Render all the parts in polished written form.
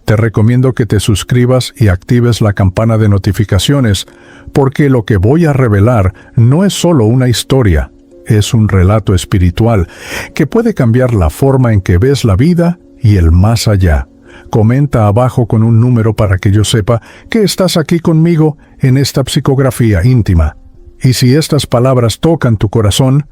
Te recomiendo que te suscribas y actives la campana de notificaciones, porque lo que voy a revelar no es solo una historia, es un relato espiritual que puede cambiar la forma en que ves la vida y el más allá. Comenta abajo con un número para que yo sepa que estás aquí conmigo en esta psicografía íntima. Y si estas palabras tocan tu corazón,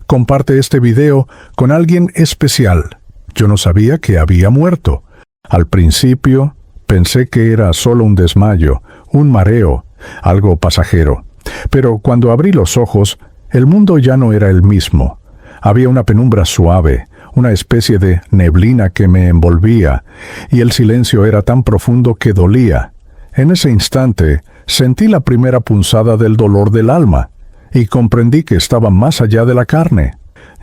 comparte este video con alguien especial. Yo no sabía que había muerto. Al principio pensé que era solo un desmayo, un mareo, algo pasajero. Pero cuando abrí los ojos, el mundo ya no era el mismo. Había una penumbra suave, una especie de neblina que me envolvía, y el silencio era tan profundo que dolía. En ese instante, sentí la primera punzada del dolor del alma, y comprendí que estaba más allá de la carne.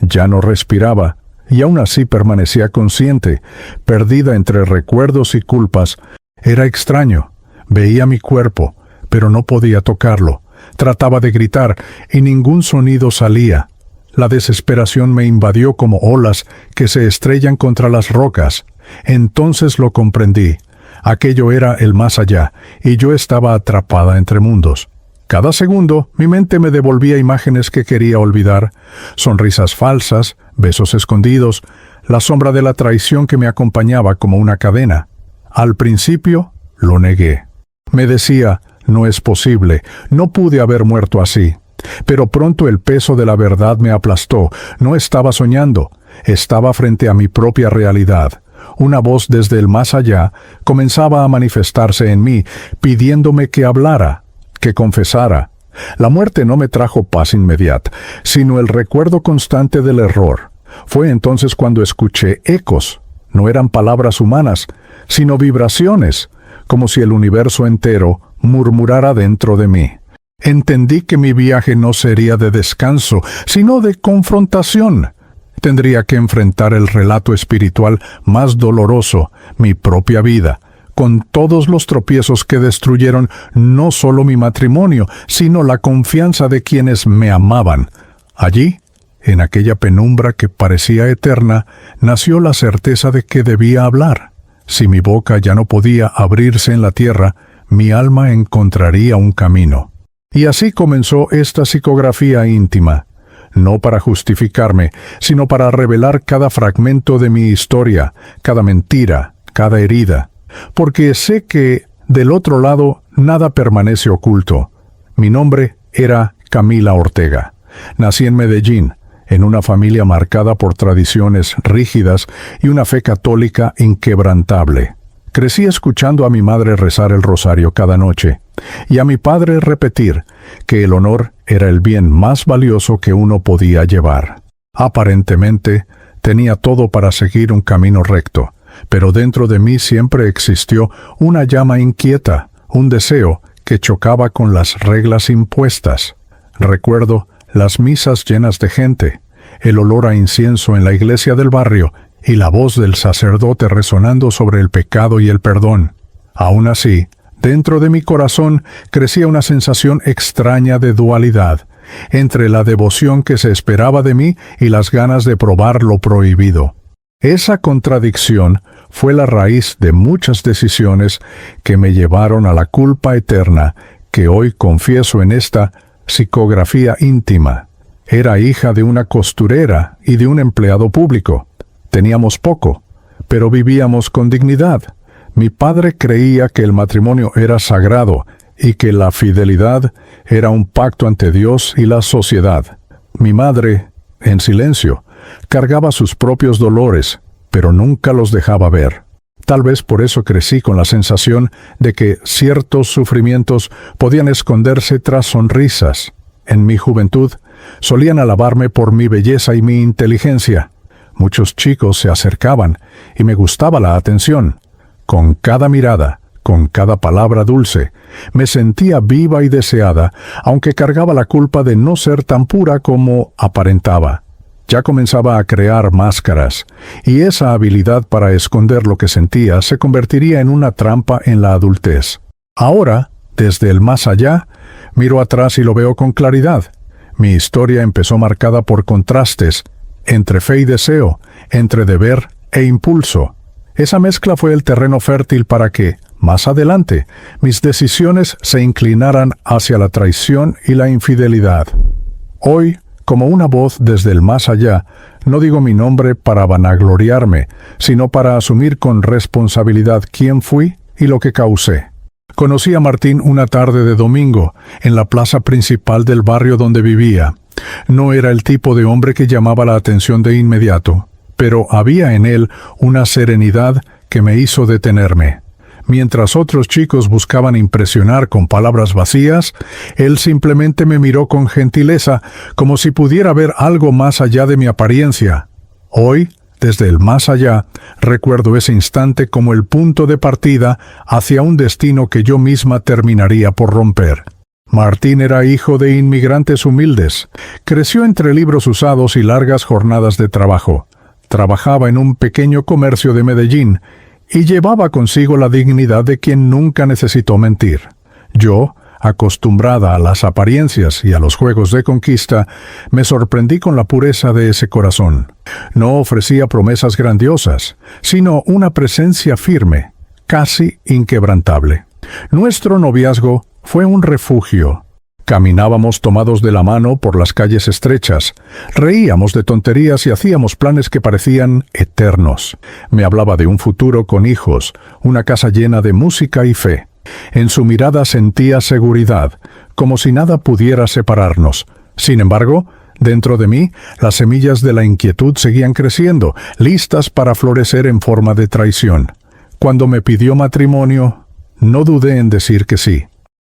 Ya no respiraba, y aún así permanecía consciente, perdida entre recuerdos y culpas. Era extraño. Veía mi cuerpo, pero no podía tocarlo. Trataba de gritar, y ningún sonido salía. La desesperación me invadió como olas que se estrellan contra las rocas. Entonces lo comprendí. Aquello era el más allá, y yo estaba atrapada entre mundos. Cada segundo, mi mente me devolvía imágenes que quería olvidar, sonrisas falsas, besos escondidos, la sombra de la traición que me acompañaba como una cadena. Al principio, lo negué. Me decía, no es posible, no pude haber muerto así. Pero pronto el peso de la verdad me aplastó. No estaba soñando, estaba frente a mi propia realidad. Una voz desde el más allá comenzaba a manifestarse en mí, pidiéndome que hablara, que confesara. La muerte no me trajo paz inmediata, sino el recuerdo constante del error. Fue entonces cuando escuché ecos. No eran palabras humanas, sino vibraciones, como si el universo entero murmurara dentro de mí. Entendí que mi viaje no sería de descanso, sino de confrontación. Tendría que enfrentar el relato espiritual más doloroso, mi propia vida, con todos los tropiezos que destruyeron no solo mi matrimonio, sino la confianza de quienes me amaban. Allí, en aquella penumbra que parecía eterna, nació la certeza de que debía hablar. Si mi boca ya no podía abrirse en la tierra, mi alma encontraría un camino. Y así comenzó esta psicografía íntima, no para justificarme, sino para revelar cada fragmento de mi historia, cada mentira, cada herida, porque sé que del otro lado nada permanece oculto. Mi nombre era Camila Ortega. Nací en Medellín, en una familia marcada por tradiciones rígidas y una fe católica inquebrantable. Crecí escuchando a mi madre rezar el rosario cada noche, y a mi padre repetir que el honor era el bien más valioso que uno podía llevar. Aparentemente, tenía todo para seguir un camino recto, pero dentro de mí siempre existió una llama inquieta, un deseo que chocaba con las reglas impuestas. Recuerdo las misas llenas de gente, el olor a incienso en la iglesia del barrio y la voz del sacerdote resonando sobre el pecado y el perdón. Aún así, dentro de mi corazón crecía una sensación extraña de dualidad, entre la devoción que se esperaba de mí y las ganas de probar lo prohibido. Esa contradicción fue la raíz de muchas decisiones que me llevaron a la culpa eterna que hoy confieso en esta psicografía íntima. Era hija de una costurera y de un empleado público. Teníamos poco, pero vivíamos con dignidad. Mi padre creía que el matrimonio era sagrado y que la fidelidad era un pacto ante Dios y la sociedad. Mi madre, en silencio, cargaba sus propios dolores, pero nunca los dejaba ver. Tal vez por eso crecí con la sensación de que ciertos sufrimientos podían esconderse tras sonrisas. En mi juventud, solían alabarme por mi belleza y mi inteligencia. Muchos chicos se acercaban y me gustaba la atención. Con cada mirada, con cada palabra dulce, me sentía viva y deseada, aunque cargaba la culpa de no ser tan pura como aparentaba. Ya comenzaba a crear máscaras, y esa habilidad para esconder lo que sentía se convertiría en una trampa en la adultez. Ahora, desde el más allá, miro atrás y lo veo con claridad. Mi historia empezó marcada por contrastes, entre fe y deseo, entre deber e impulso. Esa mezcla fue el terreno fértil para que, más adelante, mis decisiones se inclinaran hacia la traición y la infidelidad. Hoy, como una voz desde el más allá, no digo mi nombre para vanagloriarme, sino para asumir con responsabilidad quién fui y lo que causé. Conocí a Martín una tarde de domingo, en la plaza principal del barrio donde vivía. No era el tipo de hombre que llamaba la atención de inmediato, pero había en él una serenidad que me hizo detenerme. Mientras otros chicos buscaban impresionar con palabras vacías, él simplemente me miró con gentileza, como si pudiera ver algo más allá de mi apariencia. Hoy, desde el más allá, recuerdo ese instante como el punto de partida hacia un destino que yo misma terminaría por romper. Martín era hijo de inmigrantes humildes. Creció entre libros usados y largas jornadas de trabajo. Trabajaba en un pequeño comercio de Medellín y llevaba consigo la dignidad de quien nunca necesitó mentir. Yo, acostumbrada a las apariencias y a los juegos de conquista, me sorprendí con la pureza de ese corazón. No ofrecía promesas grandiosas, sino una presencia firme, casi inquebrantable. Nuestro noviazgo fue un refugio. Caminábamos tomados de la mano por las calles estrechas, reíamos de tonterías y hacíamos planes que parecían eternos. Me hablaba de un futuro con hijos, una casa llena de música y fe. En su mirada sentía seguridad, como si nada pudiera separarnos. Sin embargo, dentro de mí, las semillas de la inquietud seguían creciendo, listas para florecer en forma de traición. Cuando me pidió matrimonio, no dudé en decir que sí.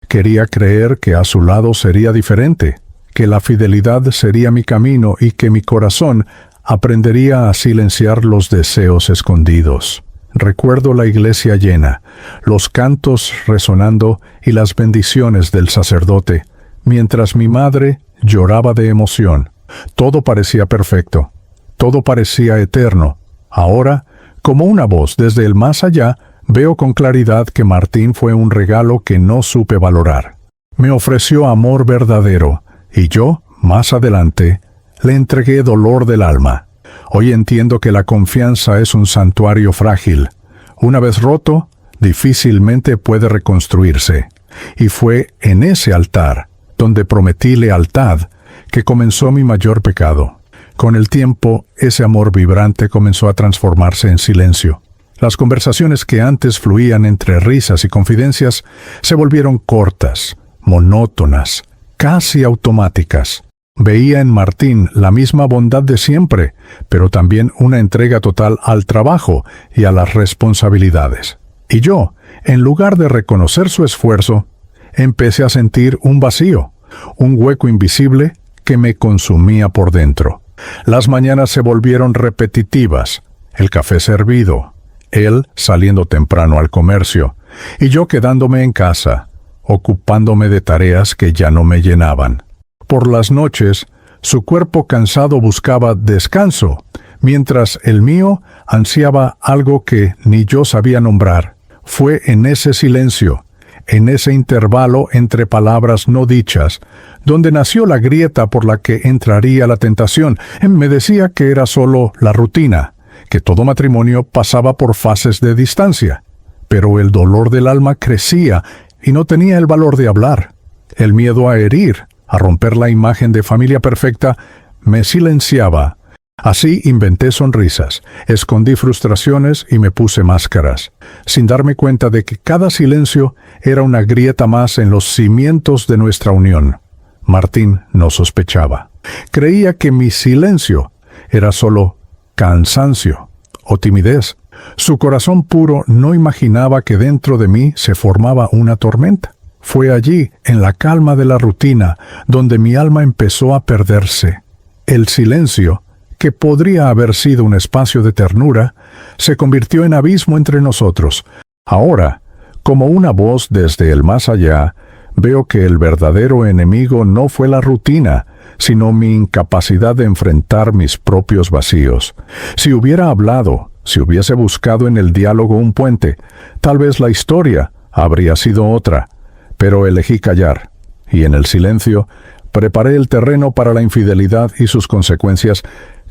Quería creer que a su lado sería diferente, que la fidelidad sería mi camino y que mi corazón aprendería a silenciar los deseos escondidos. Recuerdo la iglesia llena, los cantos resonando y las bendiciones del sacerdote, mientras mi madre lloraba de emoción. Todo parecía perfecto, todo parecía eterno. Ahora, como una voz desde el más allá, veo con claridad que Martín fue un regalo que no supe valorar. Me ofreció amor verdadero, y yo, más adelante, le entregué dolor del alma. Hoy entiendo que la confianza es un santuario frágil. Una vez roto, difícilmente puede reconstruirse. Y fue en ese altar, donde prometí lealtad, que comenzó mi mayor pecado. Con el tiempo, ese amor vibrante comenzó a transformarse en silencio. Las conversaciones que antes fluían entre risas y confidencias se volvieron cortas, monótonas, casi automáticas. Veía en Martín la misma bondad de siempre, pero también una entrega total al trabajo y a las responsabilidades. Y yo, en lugar de reconocer su esfuerzo, empecé a sentir un vacío, un hueco invisible que me consumía por dentro. Las mañanas se volvieron repetitivas, el café servido, él saliendo temprano al comercio, y yo quedándome en casa, ocupándome de tareas que ya no me llenaban. Por las noches, su cuerpo cansado buscaba descanso, mientras el mío ansiaba algo que ni yo sabía nombrar. Fue en ese silencio, en ese intervalo entre palabras no dichas, donde nació la grieta por la que entraría la tentación. Me decía que era solo la rutina, que todo matrimonio pasaba por fases de distancia, pero el dolor del alma crecía y no tenía el valor de hablar. El miedo a herir, a romper la imagen de familia perfecta, me silenciaba. Así inventé sonrisas, escondí frustraciones y me puse máscaras, sin darme cuenta de que cada silencio era una grieta más en los cimientos de nuestra unión. Martín no sospechaba. Creía que mi silencio era solo cansancio o timidez. Su corazón puro no imaginaba que dentro de mí se formaba una tormenta. Fue allí, en la calma de la rutina, donde mi alma empezó a perderse. El silencio, que podría haber sido un espacio de ternura, se convirtió en abismo entre nosotros. Ahora, como una voz desde el más allá, veo que el verdadero enemigo no fue la rutina, sino mi incapacidad de enfrentar mis propios vacíos. Si hubiera hablado, si hubiese buscado en el diálogo un puente, tal vez la historia habría sido otra, pero elegí callar, y en el silencio preparé el terreno para la infidelidad y sus consecuencias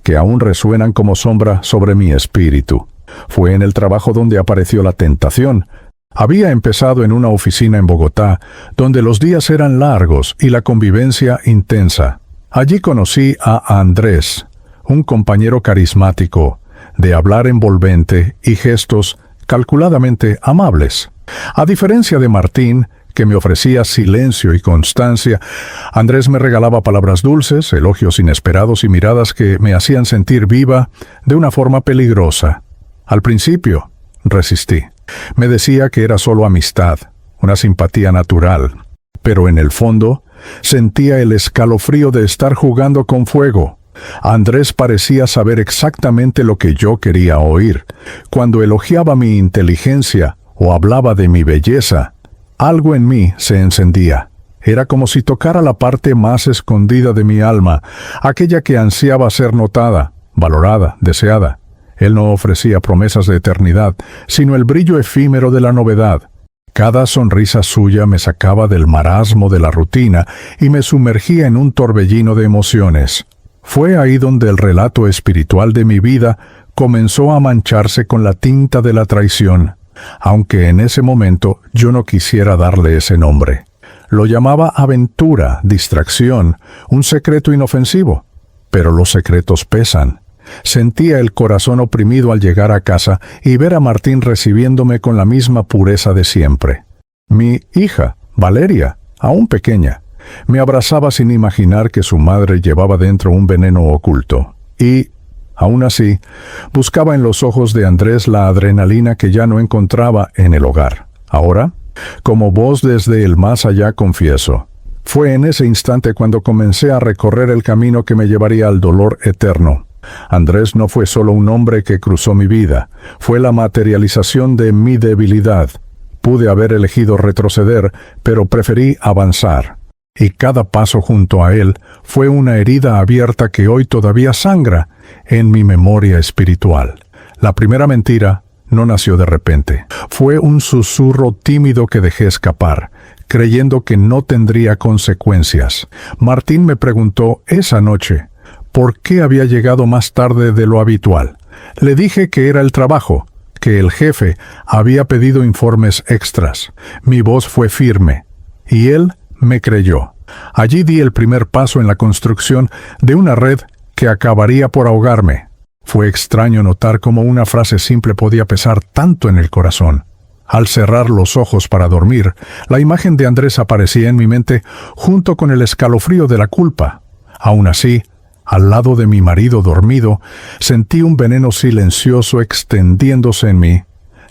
que aún resuenan como sombra sobre mi espíritu. Fue en el trabajo donde apareció la tentación. Había empezado en una oficina en Bogotá, donde los días eran largos y la convivencia intensa. Allí conocí a Andrés, un compañero carismático, de hablar envolvente y gestos calculadamente amables. A diferencia de Martín, que me ofrecía silencio y constancia, Andrés me regalaba palabras dulces, elogios inesperados y miradas que me hacían sentir viva de una forma peligrosa. Al principio, resistí. Me decía que era solo amistad, una simpatía natural. Pero en el fondo, sentía el escalofrío de estar jugando con fuego. Andrés parecía saber exactamente lo que yo quería oír. Cuando elogiaba mi inteligencia o hablaba de mi belleza, algo en mí se encendía. Era como si tocara la parte más escondida de mi alma, aquella que ansiaba ser notada, valorada, deseada. Él no ofrecía promesas de eternidad, sino el brillo efímero de la novedad. Cada sonrisa suya me sacaba del marasmo de la rutina y me sumergía en un torbellino de emociones. Fue ahí donde el relato espiritual de mi vida comenzó a mancharse con la tinta de la traición, aunque en ese momento yo no quisiera darle ese nombre. Lo llamaba aventura, distracción, un secreto inofensivo. Pero los secretos pesan. Sentía el corazón oprimido al llegar a casa y ver a Martín recibiéndome con la misma pureza de siempre. Mi hija, Valeria, aún pequeña, me abrazaba sin imaginar que su madre llevaba dentro un veneno oculto. Y, aún así, buscaba en los ojos de Andrés la adrenalina que ya no encontraba en el hogar. Ahora, como voz desde el más allá, confieso, fue en ese instante cuando comencé a recorrer el camino que me llevaría al dolor eterno. Andrés no fue solo un hombre que cruzó mi vida, fue la materialización de mi debilidad. Pude haber elegido retroceder, pero preferí avanzar. Y cada paso junto a él fue una herida abierta que hoy todavía sangra en mi memoria espiritual. La primera mentira no nació de repente. Fue un susurro tímido que dejé escapar, creyendo que no tendría consecuencias. Martín me preguntó esa noche por qué había llegado más tarde de lo habitual. Le dije que era el trabajo, que el jefe había pedido informes extras. Mi voz fue firme, y él me creyó. Allí di el primer paso en la construcción de una red que acabaría por ahogarme. Fue extraño notar cómo una frase simple podía pesar tanto en el corazón. Al cerrar los ojos para dormir, la imagen de Andrés aparecía en mi mente junto con el escalofrío de la culpa. Aún así, al lado de mi marido dormido, sentí un veneno silencioso extendiéndose en mí.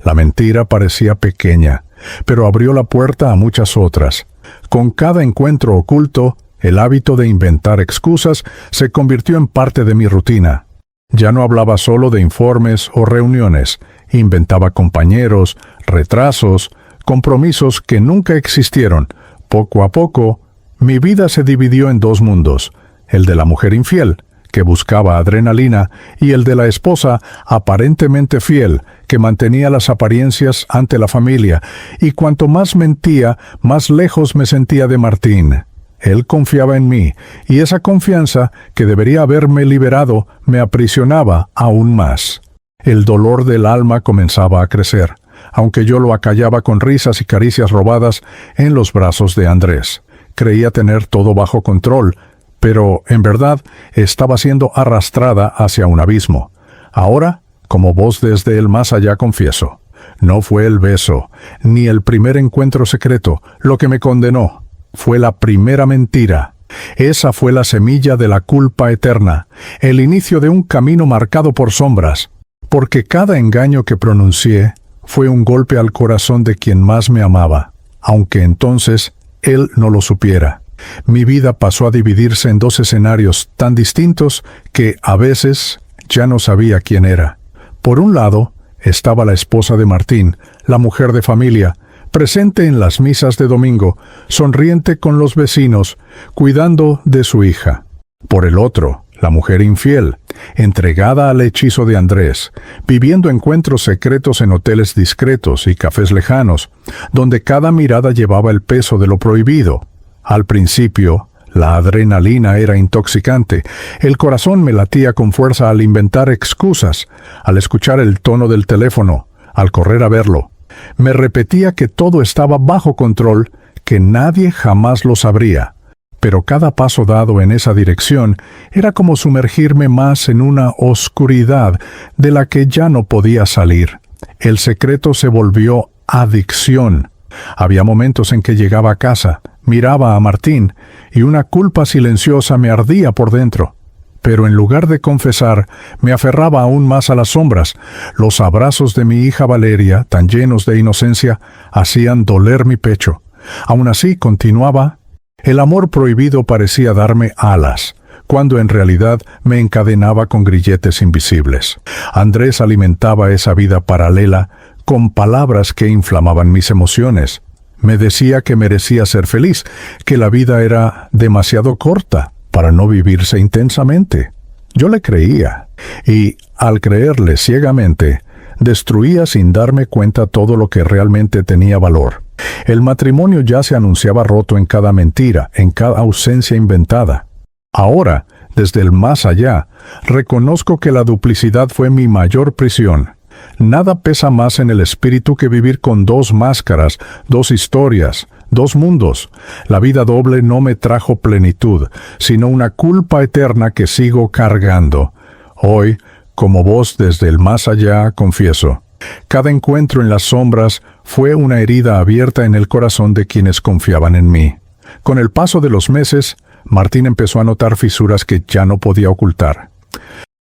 La mentira parecía pequeña, pero abrió la puerta a muchas otras. Con cada encuentro oculto, el hábito de inventar excusas se convirtió en parte de mi rutina. Ya no hablaba solo de informes o reuniones, inventaba compañeros, retrasos, compromisos que nunca existieron. Poco a poco, mi vida se dividió en dos mundos: el de la mujer infiel, que buscaba adrenalina, y el de la esposa aparentemente fiel, que mantenía las apariencias ante la familia, y cuanto más mentía, más lejos me sentía de Martín. Él confiaba en mí, y esa confianza, que debería haberme liberado, me aprisionaba aún más. El dolor del alma comenzaba a crecer, aunque yo lo acallaba con risas y caricias robadas en los brazos de Andrés. Creía tener todo bajo control, pero, en verdad, estaba siendo arrastrada hacia un abismo. Ahora, como voz desde el más allá, confieso, no fue el beso, ni el primer encuentro secreto, lo que me condenó. Fue la primera mentira. Esa fue la semilla de la culpa eterna, el inicio de un camino marcado por sombras, porque cada engaño que pronuncié fue un golpe al corazón de quien más me amaba, aunque entonces él no lo supiera. Mi vida pasó a dividirse en dos escenarios tan distintos que, a veces, ya no sabía quién era. Por un lado, estaba la esposa de Martín, la mujer de familia, presente en las misas de domingo, sonriente con los vecinos, cuidando de su hija. Por el otro, la mujer infiel, entregada al hechizo de Andrés, viviendo encuentros secretos en hoteles discretos y cafés lejanos, donde cada mirada llevaba el peso de lo prohibido. Al principio, La adrenalina era intoxicante. El corazón me latía con fuerza al inventar excusas, al escuchar el tono del teléfono, al correr a verlo. Me repetía que todo estaba bajo control, que nadie jamás lo sabría. Pero cada paso dado en esa dirección era como sumergirme más en una oscuridad de la que ya no podía salir. El secreto se volvió adicción. Había momentos en que llegaba a casa, miraba a Martín, y una culpa silenciosa me ardía por dentro. Pero en lugar de confesar, me aferraba aún más a las sombras. Los abrazos de mi hija Valeria, tan llenos de inocencia, hacían doler mi pecho. Aún así, continuaba. El amor prohibido parecía darme alas, cuando en realidad me encadenaba con grilletes invisibles. Andrés alimentaba esa vida paralela con palabras que inflamaban mis emociones. Me decía que merecía ser feliz, que la vida era demasiado corta para no vivirse intensamente. Yo le creía, y al creerle ciegamente, destruía sin darme cuenta todo lo que realmente tenía valor. El matrimonio ya se anunciaba roto en cada mentira, en cada ausencia inventada. Ahora, desde el más allá, reconozco que la duplicidad fue mi mayor prisión. Nada pesa más en el espíritu que vivir con dos máscaras, dos historias, dos mundos. La vida doble no me trajo plenitud, sino una culpa eterna que sigo cargando. Hoy, como voz desde el más allá, confieso: cada encuentro en las sombras fue una herida abierta en el corazón de quienes confiaban en mí. Con el paso de los meses, Martín empezó a notar fisuras que ya no podía ocultar.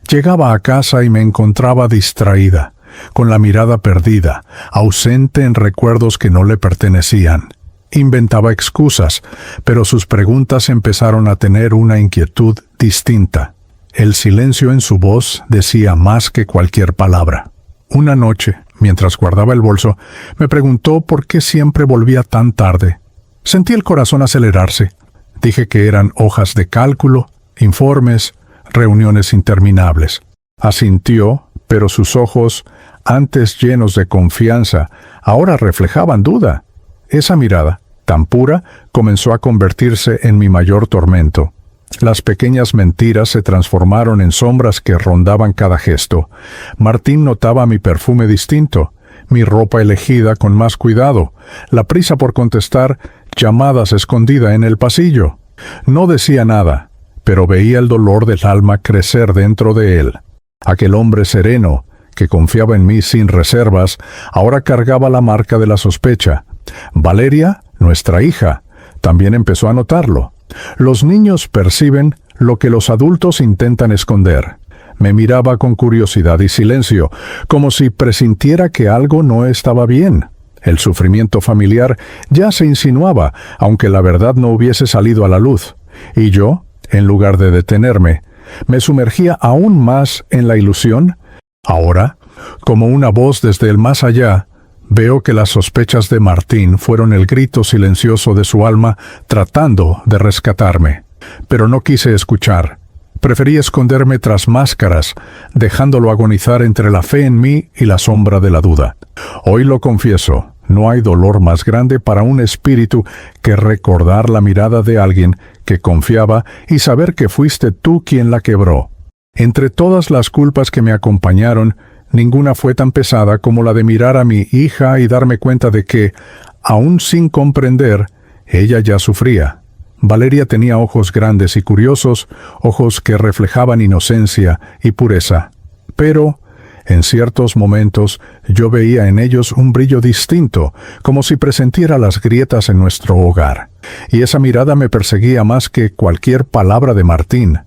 Llegaba a casa y me encontraba distraída, con la mirada perdida, ausente en recuerdos que no le pertenecían. Inventaba excusas, pero sus preguntas empezaron a tener una inquietud distinta. El silencio en su voz decía más que cualquier palabra. Una noche, mientras guardaba el bolso, me preguntó por qué siempre volvía tan tarde. Sentí el corazón acelerarse. Dije que eran hojas de cálculo, informes, reuniones interminables. Asintió, pero sus ojos, antes llenos de confianza, ahora reflejaban duda. Esa mirada, tan pura, comenzó a convertirse en mi mayor tormento. Las pequeñas mentiras se transformaron en sombras que rondaban cada gesto. Martín notaba mi perfume distinto, mi ropa elegida con más cuidado, la prisa por contestar llamadas escondida en el pasillo. No decía nada, pero veía el dolor del alma crecer dentro de él. Aquel hombre sereno, que confiaba en mí sin reservas, ahora cargaba la marca de la sospecha. Valeria, nuestra hija, también empezó a notarlo. Los niños perciben lo que los adultos intentan esconder. Me miraba con curiosidad y silencio, como si presintiera que algo no estaba bien. El sufrimiento familiar ya se insinuaba, aunque la verdad no hubiese salido a la luz. Y yo, en lugar de detenerme, me sumergía aún más en la ilusión. Ahora, como una voz desde el más allá, veo que las sospechas de Martín fueron el grito silencioso de su alma tratando de rescatarme. Pero no quise escuchar. Preferí esconderme tras máscaras, dejándolo agonizar entre la fe en mí y la sombra de la duda. Hoy lo confieso, no hay dolor más grande para un espíritu que recordar la mirada de alguien que confiaba y saber que fuiste tú quien la quebró. Entre todas las culpas que me acompañaron, ninguna fue tan pesada como la de mirar a mi hija y darme cuenta de que, aún sin comprender, ella ya sufría. Valeria tenía ojos grandes y curiosos, ojos que reflejaban inocencia y pureza. Pero, en ciertos momentos, yo veía en ellos un brillo distinto, como si presentiera las grietas en nuestro hogar. Y esa mirada me perseguía más que cualquier palabra de Martín.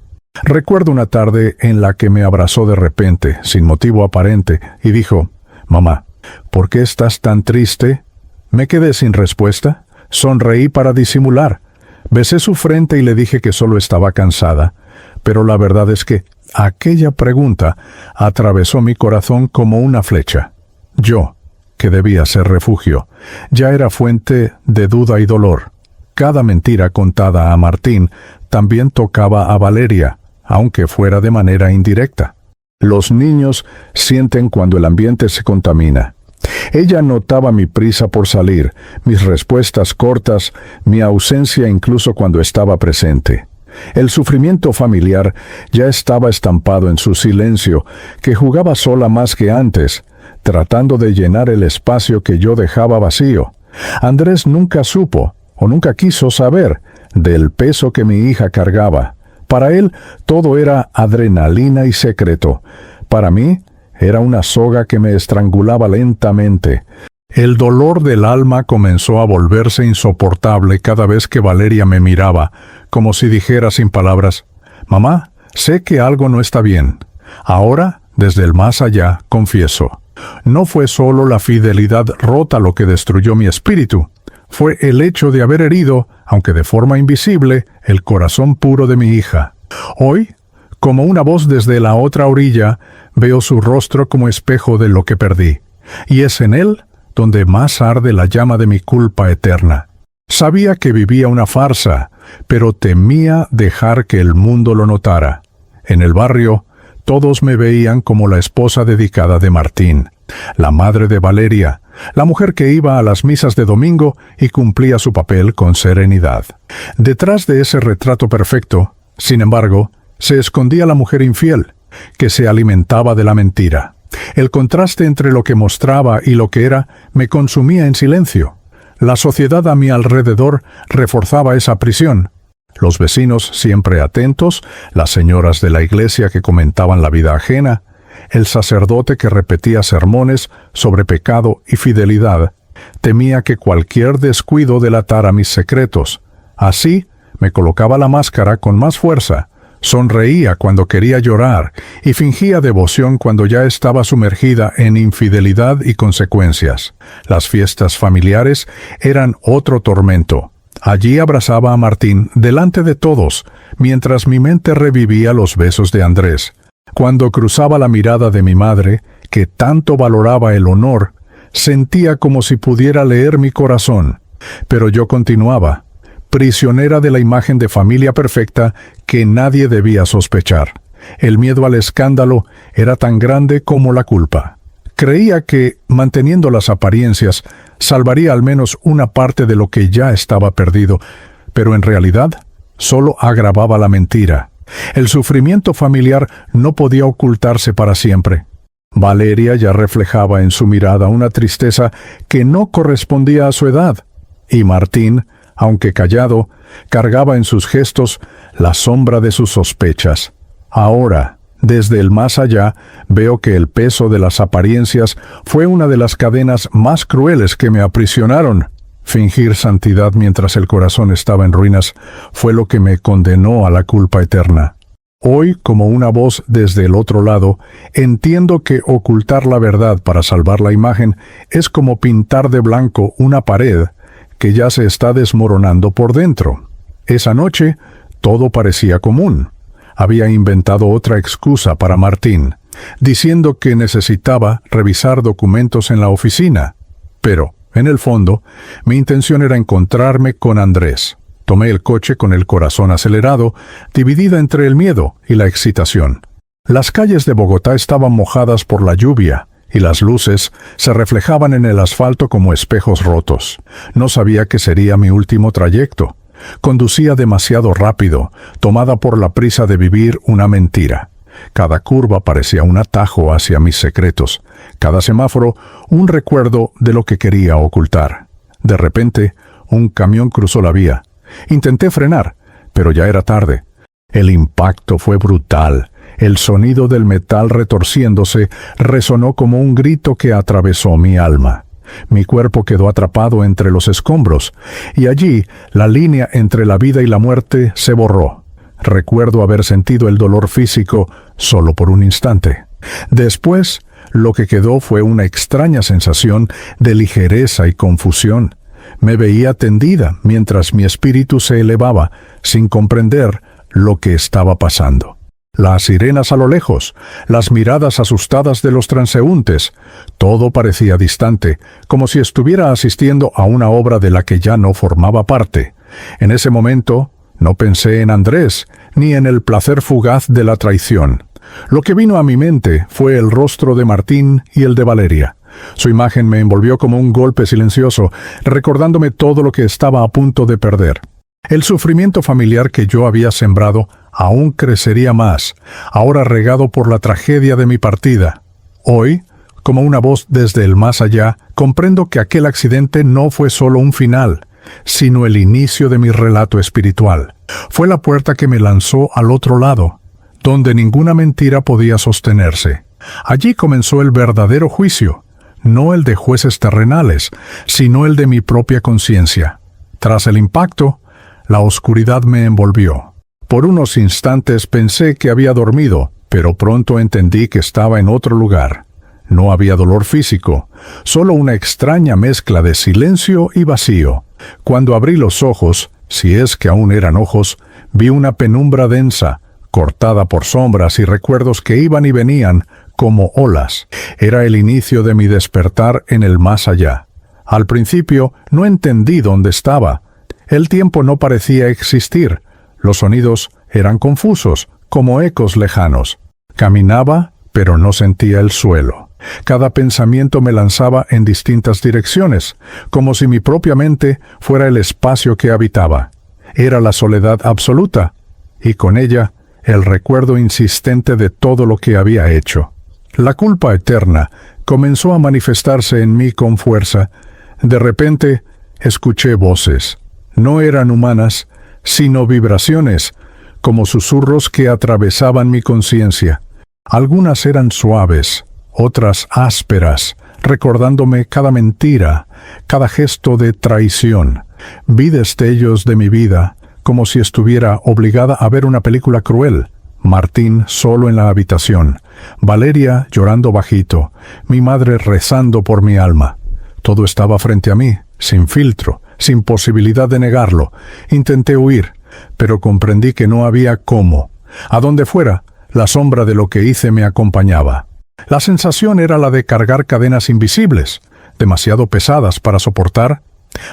Recuerdo una tarde en la que me abrazó de repente, sin motivo aparente, y dijo: «Mamá, ¿por qué estás tan triste?» Me quedé sin respuesta. Sonreí para disimular. Besé su frente y le dije que solo estaba cansada. Pero la verdad es que aquella pregunta atravesó mi corazón como una flecha. Yo, que debía ser refugio, ya era fuente de duda y dolor. Cada mentira contada a Martín también tocaba a Valeria, aunque fuera de manera indirecta. Los niños sienten cuando el ambiente se contamina. Ella notaba mi prisa por salir, mis respuestas cortas, mi ausencia incluso cuando estaba presente. El sufrimiento familiar ya estaba estampado en su silencio, que jugaba sola más que antes, tratando de llenar el espacio que yo dejaba vacío. Andrés nunca supo, o nunca quiso saber, del peso que mi hija cargaba. Para él todo era adrenalina y secreto. Para mí era una soga que me estrangulaba lentamente. El dolor del alma comenzó a volverse insoportable cada vez que Valeria me miraba, como si dijera sin palabras: «Mamá, sé que algo no está bien. Ahora, desde el más allá, confieso. No fue solo la fidelidad rota lo que destruyó mi espíritu. Fue el hecho de haber herido, aunque de forma invisible, el corazón puro de mi hija. Hoy, como una voz desde la otra orilla, veo su rostro como espejo de lo que perdí. Y es en él donde más arde la llama de mi culpa eterna. Sabía que vivía una farsa, pero temía dejar que el mundo lo notara. En el barrio, todos me veían como la esposa dedicada de Martín, la madre de Valeria, la mujer que iba a las misas de domingo y cumplía su papel con serenidad. Detrás de ese retrato perfecto, sin embargo, se escondía la mujer infiel, que se alimentaba de la mentira. El contraste entre lo que mostraba y lo que era me consumía en silencio. La sociedad a mi alrededor reforzaba esa prisión. Los vecinos siempre atentos, las señoras de la iglesia que comentaban la vida ajena, el sacerdote que repetía sermones sobre pecado y fidelidad. Temía que cualquier descuido delatara mis secretos. Así me colocaba la máscara con más fuerza. Sonreía cuando quería llorar y fingía devoción cuando ya estaba sumergida en infidelidad y consecuencias. Las fiestas familiares eran otro tormento. Allí abrazaba a Martín delante de todos, mientras mi mente revivía los besos de Andrés. Cuando cruzaba la mirada de mi madre, que tanto valoraba el honor, sentía como si pudiera leer mi corazón. Pero yo continuaba, prisionera de la imagen de familia perfecta que nadie debía sospechar. El miedo al escándalo era tan grande como la culpa. Creía que, manteniendo las apariencias, salvaría al menos una parte de lo que ya estaba perdido, pero en realidad solo agravaba la mentira. El sufrimiento familiar no podía ocultarse para siempre. Valeria ya reflejaba en su mirada una tristeza que no correspondía a su edad, y Martín, aunque callado, cargaba en sus gestos la sombra de sus sospechas. Ahora, desde el más allá, veo que el peso de las apariencias fue una de las cadenas más crueles que me aprisionaron. Fingir santidad mientras el corazón estaba en ruinas fue lo que me condenó a la culpa eterna. Hoy, como una voz desde el otro lado, entiendo que ocultar la verdad para salvar la imagen es como pintar de blanco una pared que ya se está desmoronando por dentro. Esa noche, todo parecía común. Había inventado otra excusa para Martín, diciendo que necesitaba revisar documentos en la oficina. Pero, en el fondo, mi intención era encontrarme con Andrés. Tomé el coche con el corazón acelerado, dividida entre el miedo y la excitación. Las calles de Bogotá estaban mojadas por la lluvia, y las luces se reflejaban en el asfalto como espejos rotos. No sabía que sería mi último trayecto. Conducía demasiado rápido, tomada por la prisa de vivir una mentira. Cada curva parecía un atajo hacia mis secretos, cada semáforo un recuerdo de lo que quería ocultar. De repente, un camión cruzó la vía. Intenté frenar, pero ya era tarde. El impacto fue brutal. El sonido del metal retorciéndose resonó como un grito que atravesó mi alma. Mi cuerpo quedó atrapado entre los escombros, y allí la línea entre la vida y la muerte se borró. Recuerdo haber sentido el dolor físico solo por un instante. Después, lo que quedó fue una extraña sensación de ligereza y confusión. Me veía tendida mientras mi espíritu se elevaba, sin comprender lo que estaba pasando. Las sirenas a lo lejos, las miradas asustadas de los transeúntes, todo parecía distante, como si estuviera asistiendo a una obra de la que ya no formaba parte. En ese momento, no pensé en Andrés, ni en el placer fugaz de la traición. Lo que vino a mi mente fue el rostro de Martín y el de Valeria, Su imagen me envolvió como un golpe silencioso, recordándome todo lo que estaba a punto de perder. El sufrimiento familiar que yo había sembrado aún crecería más, ahora regado por la tragedia de mi partida. Hoy, como una voz desde el más allá, comprendo que aquel accidente no fue solo un final, sino el inicio de mi relato espiritual. Fue la puerta que me lanzó al otro lado, donde ninguna mentira podía sostenerse. Allí comenzó el verdadero juicio, no el de jueces terrenales, sino el de mi propia conciencia. Tras el impacto, la oscuridad me envolvió. Por unos instantes pensé que había dormido, pero pronto entendí que estaba en otro lugar. No había dolor físico, solo una extraña mezcla de silencio y vacío. Cuando abrí los ojos, si es que aún eran ojos, vi una penumbra densa, cortada por sombras y recuerdos que iban y venían como olas. Era el inicio de mi despertar en el más allá. Al principio no entendí dónde estaba. El tiempo no parecía existir. Los sonidos eran confusos, como ecos lejanos. Caminaba, pero no sentía el suelo. Cada pensamiento me lanzaba en distintas direcciones, como si mi propia mente fuera el espacio que habitaba. Era la soledad absoluta, y con ella el recuerdo insistente de todo lo que había hecho. La culpa eterna comenzó a manifestarse en mí con fuerza. De repente, escuché voces. No eran humanas, sino vibraciones, como susurros que atravesaban mi conciencia. Algunas eran suaves, otras ásperas, recordándome cada mentira, cada gesto de traición. Vi destellos de mi vida, como si estuviera obligada a ver una película cruel. Martín solo en la habitación, Valeria llorando bajito, mi madre rezando por mi alma. Todo estaba frente a mí, sin filtro, sin posibilidad de negarlo. Intenté huir, pero comprendí que no había cómo. A donde fuera, la sombra de lo que hice me acompañaba. La sensación era la de cargar cadenas invisibles, demasiado pesadas para soportar.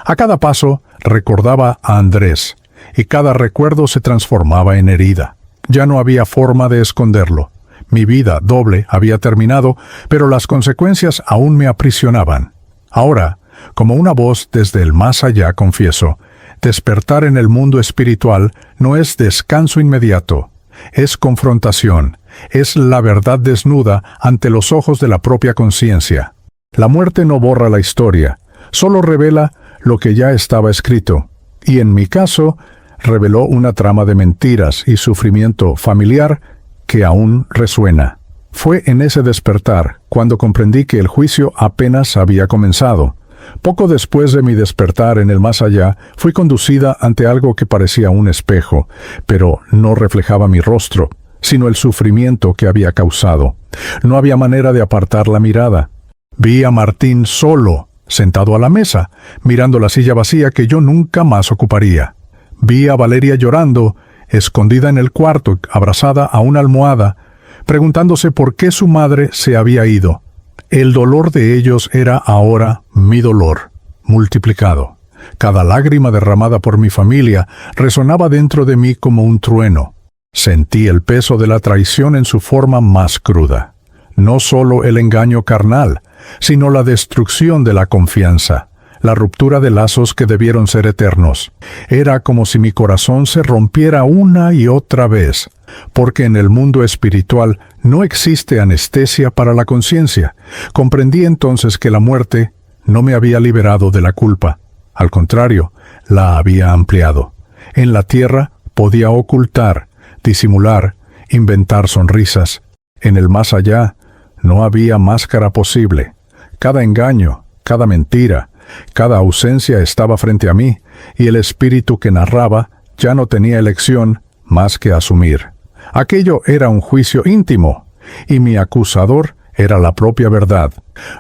A cada paso recordaba a Andrés, y cada recuerdo se transformaba en herida. Ya no había forma de esconderlo. Mi vida doble había terminado, pero las consecuencias aún me aprisionaban. Ahora, como una voz desde el más allá, confieso, despertar en el mundo espiritual no es descanso inmediato, es confrontación, es la verdad desnuda ante los ojos de la propia conciencia. La muerte no borra la historia, solo revela lo que ya estaba escrito, y en mi caso, reveló una trama de mentiras y sufrimiento familiar que aún resuena. Fue en ese despertar cuando comprendí que el juicio apenas había comenzado. Poco después de mi despertar en el más allá, fui conducida ante algo que parecía un espejo, pero no reflejaba mi rostro, sino el sufrimiento que había causado. No había manera de apartar la mirada. Vi a Martín solo, sentado a la mesa, mirando la silla vacía que yo nunca más ocuparía. Vi a Valeria llorando, escondida en el cuarto, abrazada a una almohada, preguntándose por qué su madre se había ido. El dolor de ellos era ahora mi dolor, multiplicado. Cada lágrima derramada por mi familia resonaba dentro de mí como un trueno. Sentí el peso de la traición en su forma más cruda. No solo el engaño carnal, sino la destrucción de la confianza, la ruptura de lazos que debieron ser eternos. Era como si mi corazón se rompiera una y otra vez, porque en el mundo espiritual no existe anestesia para la conciencia. Comprendí entonces que la muerte no me había liberado de la culpa. Al contrario, la había ampliado. En la tierra podía ocultar, disimular, inventar sonrisas. En el más allá no había máscara posible. Cada engaño, cada mentira, cada ausencia estaba frente a mí, y el espíritu que narraba ya no tenía elección más que asumir. Aquello era un juicio íntimo, y mi acusador era la propia verdad.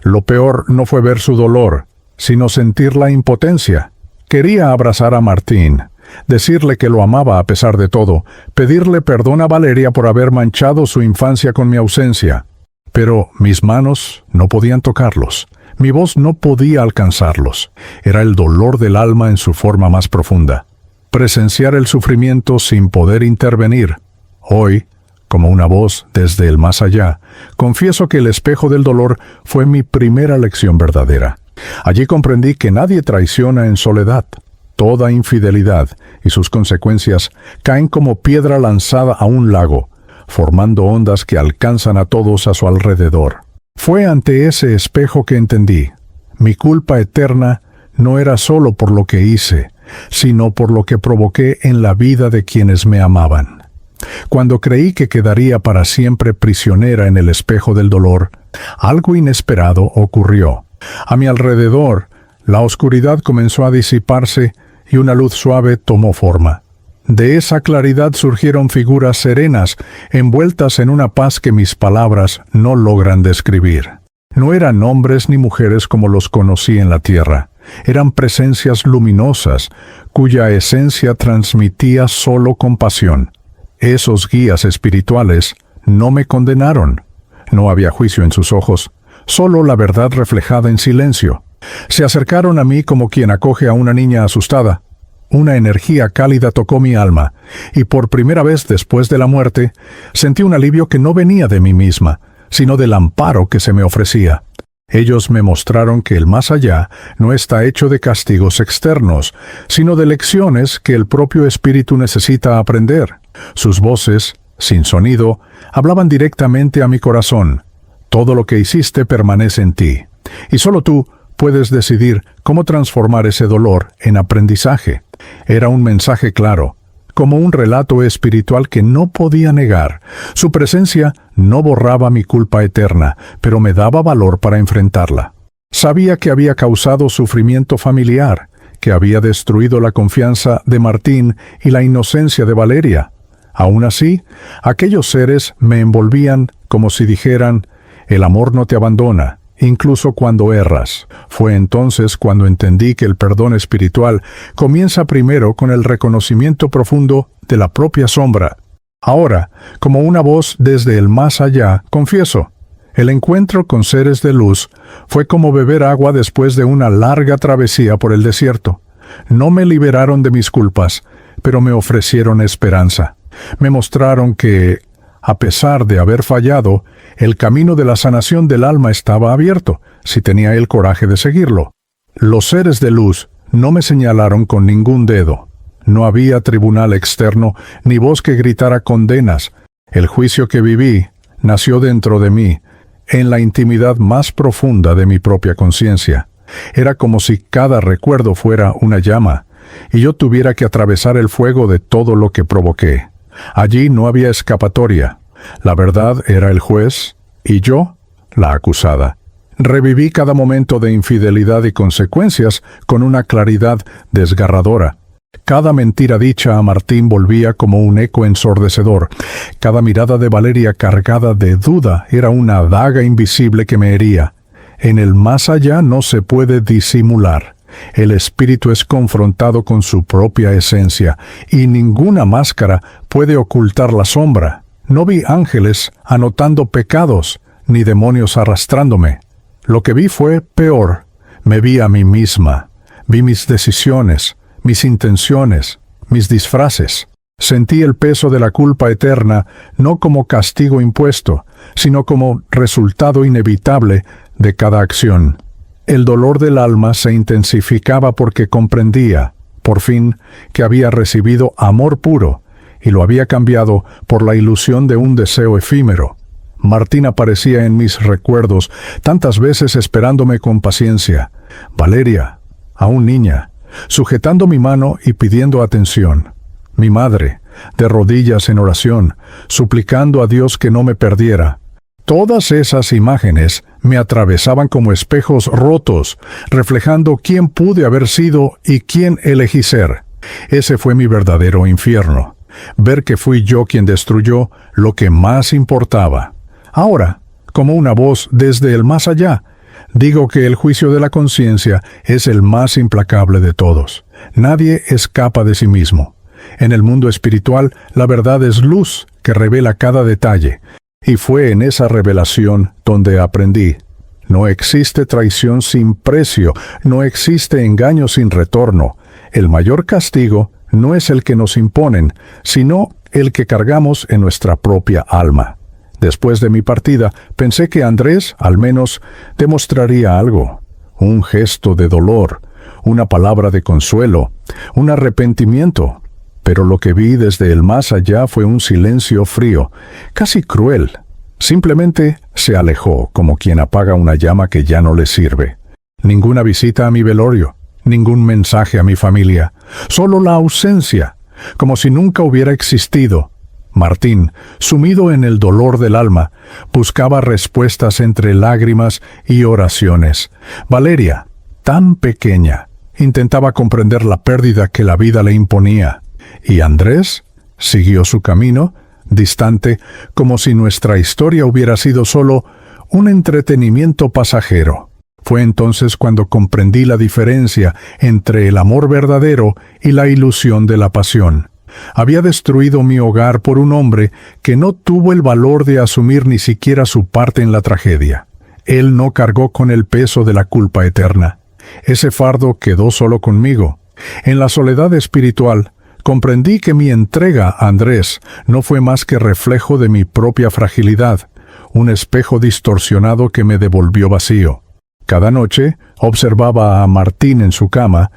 Lo peor no fue ver su dolor, sino sentir la impotencia. Quería abrazar a Martín, decirle que lo amaba a pesar de todo, pedirle perdón a Valeria por haber manchado su infancia con mi ausencia. Pero mis manos no podían tocarlos. Mi voz no podía alcanzarlos. Era el dolor del alma en su forma más profunda. Presenciar el sufrimiento sin poder intervenir. Hoy, Como una voz desde el más allá, confieso que el espejo del dolor fue mi primera lección verdadera. Allí comprendí que nadie traiciona en soledad. Toda infidelidad y sus consecuencias caen como piedra lanzada a un lago, formando ondas que alcanzan a todos a su alrededor. Fue ante ese espejo que entendí. Mi culpa eterna no era solo por lo que hice, sino por lo que provoqué en la vida de quienes me amaban. Cuando creí que quedaría para siempre prisionera en el espejo del dolor, algo inesperado ocurrió. A mi alrededor, la oscuridad comenzó a disiparse y una luz suave tomó forma. De esa claridad surgieron figuras serenas, envueltas en una paz que mis palabras no logran describir. No eran hombres ni mujeres como los conocí en la tierra. Eran presencias luminosas, cuya esencia transmitía solo compasión. Esos guías espirituales no me condenaron. No había juicio en sus ojos, solo la verdad reflejada en silencio. Se acercaron a mí como quien acoge a una niña asustada. Una energía cálida tocó mi alma, y por primera vez después de la muerte, sentí un alivio que no venía de mí misma, sino del amparo que se me ofrecía. Ellos me mostraron que el más allá no está hecho de castigos externos, sino de lecciones que el propio espíritu necesita aprender. Sus voces, sin sonido, hablaban directamente a mi corazón. Todo lo que hiciste permanece en ti, y solo tú puedes decidir cómo transformar ese dolor en aprendizaje. Era un mensaje claro, como un relato espiritual que no podía negar. Su presencia no borraba mi culpa eterna, pero me daba valor para enfrentarla. Sabía que había causado sufrimiento familiar, que había destruido la confianza de Martín y la inocencia de Valeria. Aún así, aquellos seres me envolvían como si dijeran: el amor no te abandona, incluso cuando erras. Fue entonces cuando entendí que el perdón espiritual comienza primero con el reconocimiento profundo de la propia sombra. Ahora, como una voz desde el más allá, confieso, el encuentro con seres de luz fue como beber agua después de una larga travesía por el desierto. No me liberaron de mis culpas, pero me ofrecieron esperanza. Me mostraron que, a pesar de haber fallado, el camino de la sanación del alma estaba abierto, si tenía el coraje de seguirlo. Los seres de luz no me señalaron con ningún dedo. No había tribunal externo, ni voz que gritara condenas. El juicio que viví nació dentro de mí, en la intimidad más profunda de mi propia conciencia. Era como si cada recuerdo fuera una llama, y yo tuviera que atravesar el fuego de todo lo que provoqué. Allí no había escapatoria. La verdad era el juez y yo, la acusada. Reviví cada momento de infidelidad y consecuencias con una claridad desgarradora. Cada mentira dicha a Martín volvía como un eco ensordecedor. Cada mirada de Valeria cargada de duda era una daga invisible que me hería. En el más allá no se puede disimular. El espíritu es confrontado con su propia esencia, y ninguna máscara puede ocultar la sombra. No vi ángeles anotando pecados, ni demonios arrastrándome. Lo que vi fue peor. Me vi a mí misma. Vi mis decisiones, mis intenciones, mis disfraces. Sentí el peso de la culpa eterna, no como castigo impuesto, sino como resultado inevitable de cada acción. El dolor del alma se intensificaba porque comprendía, por fin, que había recibido amor puro, y lo había cambiado por la ilusión de un deseo efímero. Martín aparecía en mis recuerdos, tantas veces esperándome con paciencia. Valeria, aún niña, sujetando mi mano y pidiendo atención. Mi madre, de rodillas en oración, suplicando a Dios que no me perdiera. Todas esas imágenes me atravesaban como espejos rotos, reflejando quién pude haber sido y quién elegí ser. Ese fue mi verdadero infierno. Ver que fui yo quien destruyó lo que más importaba. Ahora, como una voz desde el más allá, digo que el juicio de la conciencia es el más implacable de todos. Nadie escapa de sí mismo. En el mundo espiritual, la verdad es luz que revela cada detalle. Y fue en esa revelación donde aprendí. No existe traición sin precio, no existe engaño sin retorno. El mayor castigo no es el que nos imponen, sino el que cargamos en nuestra propia alma. Después de mi partida, pensé que Andrés, al menos, demostraría algo. Un gesto de dolor, una palabra de consuelo, un arrepentimiento. Pero lo que vi desde el más allá fue un silencio frío, casi cruel. Simplemente se alejó, como quien apaga una llama que ya no le sirve. Ninguna visita a mi velorio, ningún mensaje a mi familia, solo la ausencia, como si nunca hubiera existido. Martín, sumido en el dolor del alma, buscaba respuestas entre lágrimas y oraciones. Valeria, tan pequeña, intentaba comprender la pérdida que la vida le imponía. Y Andrés siguió su camino, distante, como si nuestra historia hubiera sido solo un entretenimiento pasajero. Fue entonces cuando comprendí la diferencia entre el amor verdadero y la ilusión de la pasión. Había destruido mi hogar por un hombre que no tuvo el valor de asumir ni siquiera su parte en la tragedia. Él no cargó con el peso de la culpa eterna. Ese fardo quedó solo conmigo. En la soledad espiritual, comprendí que mi entrega a Andrés no fue más que reflejo de mi propia fragilidad, un espejo distorsionado que me devolvió vacío. Cada noche observaba a Martín en su cama,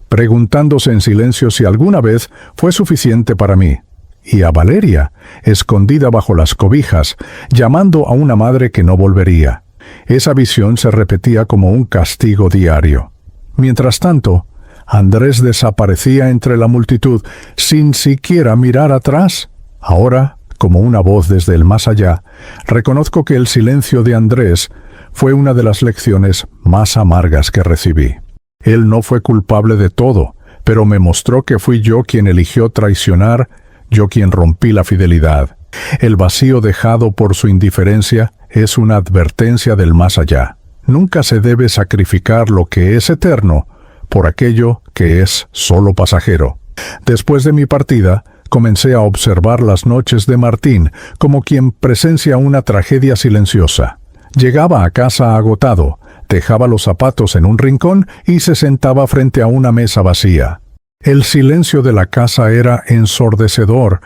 preguntándose en silencio si alguna vez fue suficiente para mí, y a Valeria, escondida bajo las cobijas, llamando a una madre que no volvería. Esa visión se repetía como un castigo diario. Mientras tanto, Andrés desaparecía entre la multitud sin siquiera mirar atrás. Ahora, como una voz desde el más allá, reconozco que el silencio de Andrés fue una de las lecciones más amargas que recibí. Él no fue culpable de todo, pero me mostró que fui yo quien eligió traicionar, yo quien rompí la fidelidad. El vacío dejado por su indiferencia es una advertencia del más allá. Nunca se debe sacrificar lo que es eterno por aquello que es solo pasajero. Después de mi partida, comencé a observar las noches de Martín como quien presencia una tragedia silenciosa. Llegaba a casa agotado, dejaba los zapatos en un rincón y se sentaba frente a una mesa vacía. El silencio de la casa era ensordecedor,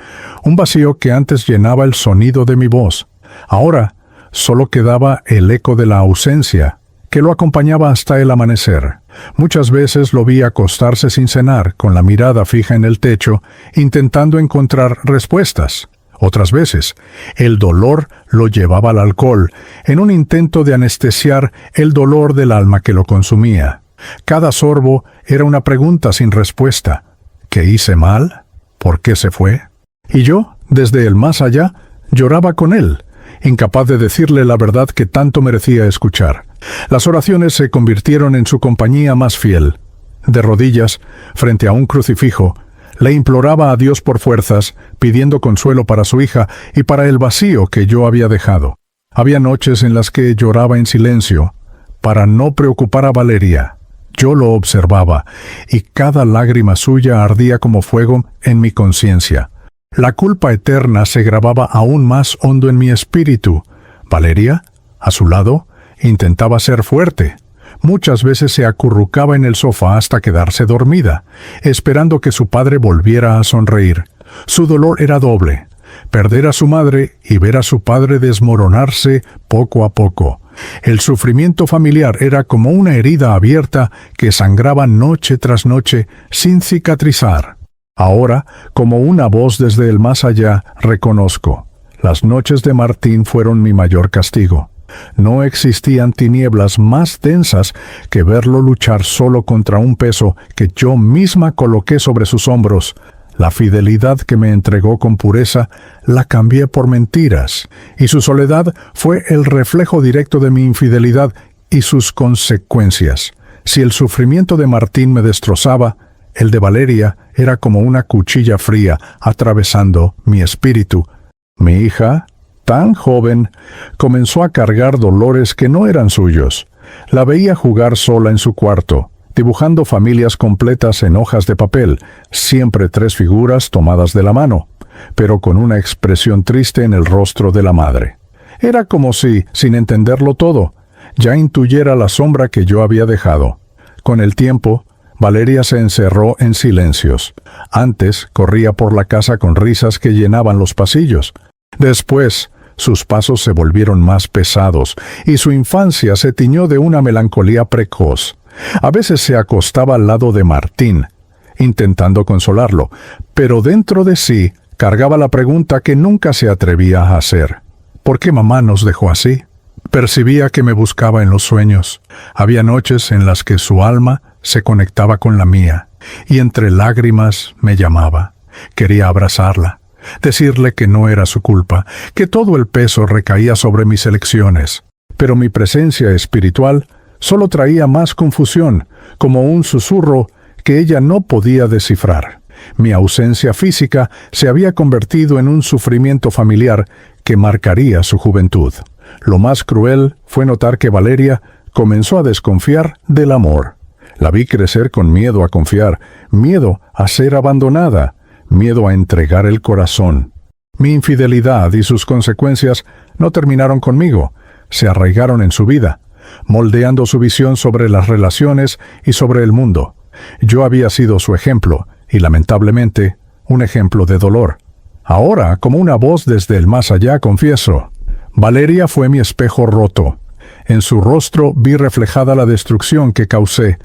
un vacío que antes llenaba el sonido de mi voz. Ahora solo quedaba el eco de la ausencia, que lo acompañaba hasta el amanecer. Muchas veces lo vi acostarse sin cenar, con la mirada fija en el techo, intentando encontrar respuestas. Otras veces, el dolor lo llevaba al alcohol, en un intento de anestesiar el dolor del alma que lo consumía. Cada sorbo era una pregunta sin respuesta. ¿Qué hice mal? ¿Por qué se fue? Y yo, desde el más allá, lloraba con él, incapaz de decirle la verdad que tanto merecía escuchar. Las oraciones se convirtieron en su compañía más fiel. De rodillas, frente a un crucifijo, le imploraba a Dios por fuerzas, pidiendo consuelo para su hija y para el vacío que yo había dejado. Había noches en las que lloraba en silencio, para no preocupar a Valeria. Yo lo observaba, y cada lágrima suya ardía como fuego en mi conciencia. La culpa eterna se grababa aún más hondo en mi espíritu. Valeria, a su lado, intentaba ser fuerte. Muchas veces se acurrucaba en el sofá hasta quedarse dormida, esperando que su padre volviera a sonreír. Su dolor era doble: perder a su madre y ver a su padre desmoronarse poco a poco. El sufrimiento familiar era como una herida abierta que sangraba noche tras noche sin cicatrizar. Ahora, como una voz desde el más allá, reconozco: las noches de Martín fueron mi mayor castigo. No existían tinieblas más densas que verlo luchar solo contra un peso que yo misma coloqué sobre sus hombros. La fidelidad que me entregó con pureza la cambié por mentiras, y su soledad fue el reflejo directo de mi infidelidad y sus consecuencias. Si el sufrimiento de Martín me destrozaba, el de Valeria era como una cuchilla fría atravesando mi espíritu. Mi hija, tan joven, comenzó a cargar dolores que no eran suyos. La veía jugar sola en su cuarto, dibujando familias completas en hojas de papel, siempre 3 figuras tomadas de la mano, pero con una expresión triste en el rostro de la madre. Era como si, sin entenderlo todo, ya intuyera la sombra que yo había dejado. Con el tiempo, Valeria se encerró en silencios. Antes corría por la casa con risas que llenaban los pasillos. Después, sus pasos se volvieron más pesados y su infancia se tiñó de una melancolía precoz. A veces se acostaba al lado de Martín, intentando consolarlo, pero dentro de sí cargaba la pregunta que nunca se atrevía a hacer. ¿Por qué mamá nos dejó así? Percibía que me buscaba en los sueños. Había noches en las que su alma se conectaba con la mía, y entre lágrimas me llamaba. Quería abrazarla, decirle que no era su culpa, que todo el peso recaía sobre mis elecciones. Pero mi presencia espiritual solo traía más confusión, como un susurro que ella no podía descifrar. Mi ausencia física se había convertido en un sufrimiento familiar que marcaría su juventud. Lo más cruel fue notar que Valeria comenzó a desconfiar del amor. La vi crecer con miedo a confiar, miedo a ser abandonada, miedo a entregar el corazón. Mi infidelidad y sus consecuencias no terminaron conmigo, se arraigaron en su vida, moldeando su visión sobre las relaciones y sobre el mundo. Yo había sido su ejemplo, y lamentablemente, un ejemplo de dolor. Ahora, como una voz desde el más allá, confieso, Valeria fue mi espejo roto. En su rostro vi reflejada la destrucción que causé.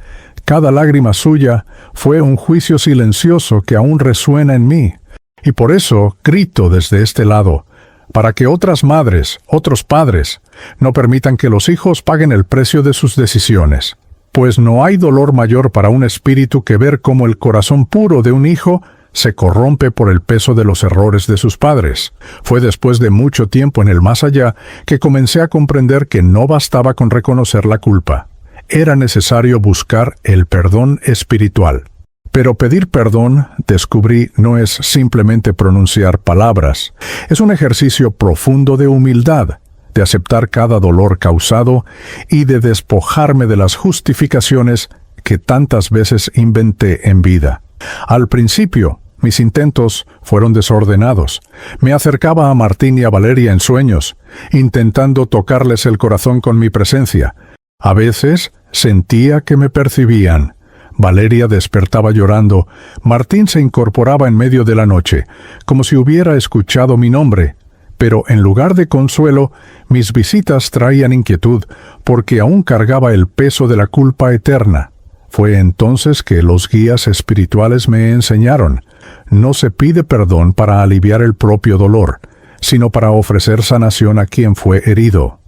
Cada lágrima suya fue un juicio silencioso que aún resuena en mí. Y por eso grito desde este lado, para que otras madres, otros padres, no permitan que los hijos paguen el precio de sus decisiones. Pues no hay dolor mayor para un espíritu que ver cómo el corazón puro de un hijo se corrompe por el peso de los errores de sus padres. Fue después de mucho tiempo en el más allá que comencé a comprender que no bastaba con reconocer la culpa. Era necesario buscar el perdón espiritual. Pero pedir perdón, descubrí, no es simplemente pronunciar palabras. Es un ejercicio profundo de humildad, de aceptar cada dolor causado y de despojarme de las justificaciones que tantas veces inventé en vida. Al principio, mis intentos fueron desordenados. Me acercaba a Martín y a Valeria en sueños, intentando tocarles el corazón con mi presencia. A veces sentía que me percibían. Valeria despertaba llorando. Martín se incorporaba en medio de la noche, como si hubiera escuchado mi nombre. Pero en lugar de consuelo, mis visitas traían inquietud, porque aún cargaba el peso de la culpa eterna. Fue entonces que los guías espirituales me enseñaron: no se pide perdón para aliviar el propio dolor, sino para ofrecer sanación a quien fue herido.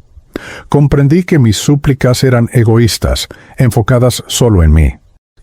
Comprendí que mis súplicas eran egoístas, enfocadas solo en mí.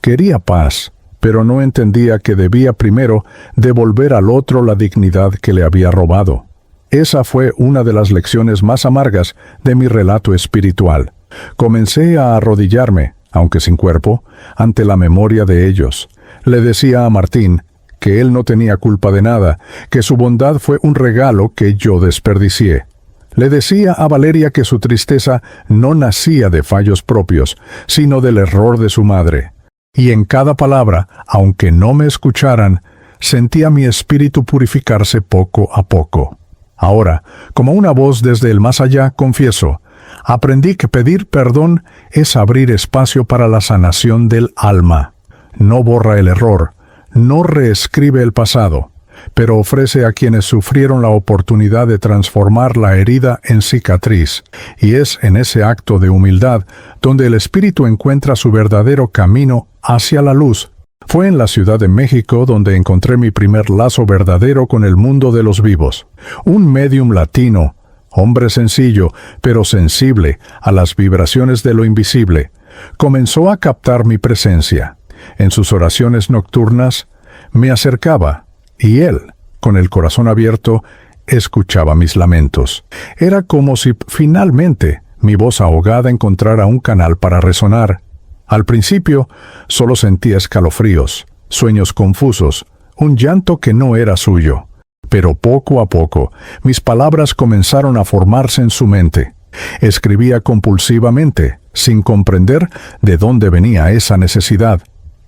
Quería paz, pero no entendía que debía primero devolver al otro la dignidad que le había robado. Esa fue una de las lecciones más amargas de mi relato espiritual. Comencé a arrodillarme, aunque sin cuerpo, ante la memoria de ellos. Le decía a Martín que él no tenía culpa de nada, que su bondad fue un regalo que yo desperdicié. Le decía a Valeria que su tristeza no nacía de fallos propios, sino del error de su madre. Y en cada palabra, aunque no me escucharan, sentía mi espíritu purificarse poco a poco. Ahora, como una voz desde el más allá, confieso, aprendí que pedir perdón es abrir espacio para la sanación del alma. No borra el error, no reescribe el pasado, pero ofrece a quienes sufrieron la oportunidad de transformar la herida en cicatriz. Y es en ese acto de humildad donde el espíritu encuentra su verdadero camino hacia la luz. Fue en la Ciudad de México donde encontré mi primer lazo verdadero con el mundo de los vivos. Un médium latino, hombre sencillo, pero sensible a las vibraciones de lo invisible, comenzó a captar mi presencia. En sus oraciones nocturnas me acercaba, y él, con el corazón abierto, escuchaba mis lamentos. Era como si finalmente mi voz ahogada encontrara un canal para resonar. Al principio, solo sentía escalofríos, sueños confusos, un llanto que no era suyo. Pero poco a poco, mis palabras comenzaron a formarse en su mente. Escribía compulsivamente, sin comprender de dónde venía esa necesidad.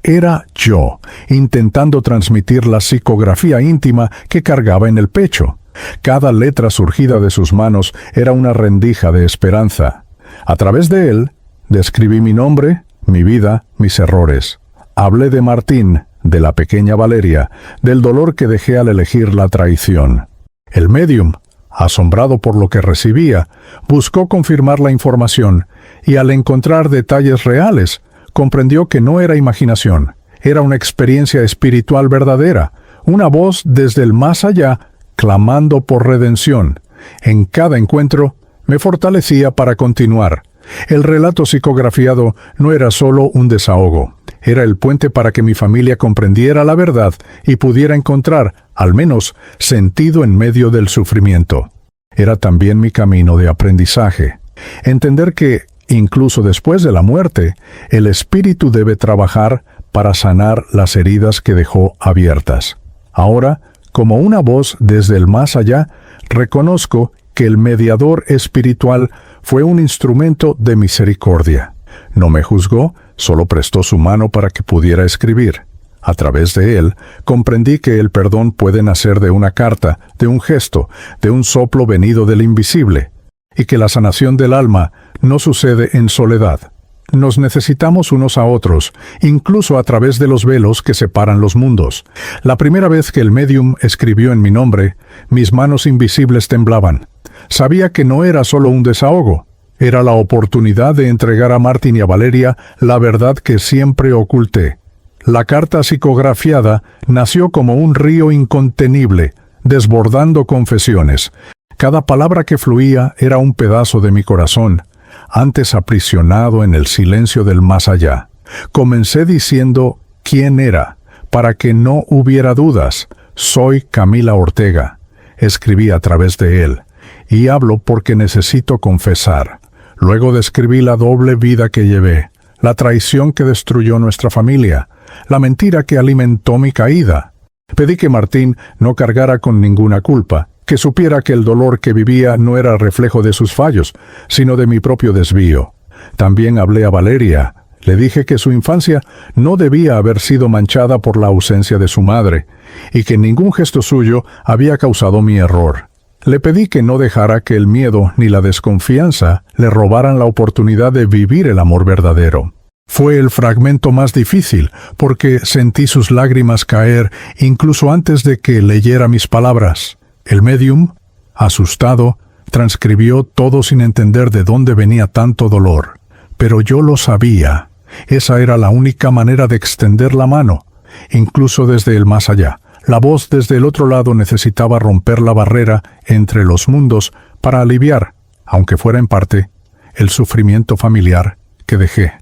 Era yo, intentando transmitir la psicografía íntima que cargaba en el pecho. Cada letra surgida de sus manos era una rendija de esperanza. A través de él, describí mi nombre, mi vida, mis errores. Hablé de Martín, de la pequeña Valeria, del dolor que dejé al elegir la traición. El médium, asombrado por lo que recibía, buscó confirmar la información y al encontrar detalles reales, comprendió que no era imaginación, era una experiencia espiritual verdadera, una voz desde el más allá clamando por redención. En cada encuentro me fortalecía para continuar. El relato psicografiado no era solo un desahogo, era el puente para que mi familia comprendiera la verdad y pudiera encontrar, al menos, sentido en medio del sufrimiento. Era también mi camino de aprendizaje. Entender que, incluso después de la muerte, el espíritu debe trabajar para sanar las heridas que dejó abiertas. Ahora, como una voz desde el más allá, reconozco que el mediador espiritual fue un instrumento de misericordia. No me juzgó, solo prestó su mano para que pudiera escribir. A través de él, comprendí que el perdón puede nacer de una carta, de un gesto, de un soplo venido del invisible, y que la sanación del alma no sucede en soledad. Nos necesitamos unos a otros, incluso a través de los velos que separan los mundos. La primera vez que el médium escribió en mi nombre, mis manos invisibles temblaban. Sabía que no era solo un desahogo, era la oportunidad de entregar a Martín y a Valeria la verdad que siempre oculté. La carta psicografiada nació como un río incontenible, desbordando confesiones. Cada palabra que fluía era un pedazo de mi corazón, antes aprisionado en el silencio del más allá. Comencé diciendo quién era, para que no hubiera dudas. Soy Camila Ortega. Escribí a través de él, y hablo porque necesito confesar. Luego describí la doble vida que llevé, la traición que destruyó nuestra familia, la mentira que alimentó mi caída. Pedí que Martín no cargara con ninguna culpa, que supiera que el dolor que vivía no era reflejo de sus fallos, sino de mi propio desvío. También hablé a Valeria. Le dije que su infancia no debía haber sido manchada por la ausencia de su madre, y que ningún gesto suyo había causado mi error. Le pedí que no dejara que el miedo ni la desconfianza le robaran la oportunidad de vivir el amor verdadero. Fue el fragmento más difícil, porque sentí sus lágrimas caer incluso antes de que leyera mis palabras. El médium, asustado, transcribió todo sin entender de dónde venía tanto dolor. Pero yo lo sabía. Esa era la única manera de extender la mano, incluso desde el más allá. La voz desde el otro lado necesitaba romper la barrera entre los mundos para aliviar, aunque fuera en parte, el sufrimiento familiar que dejé.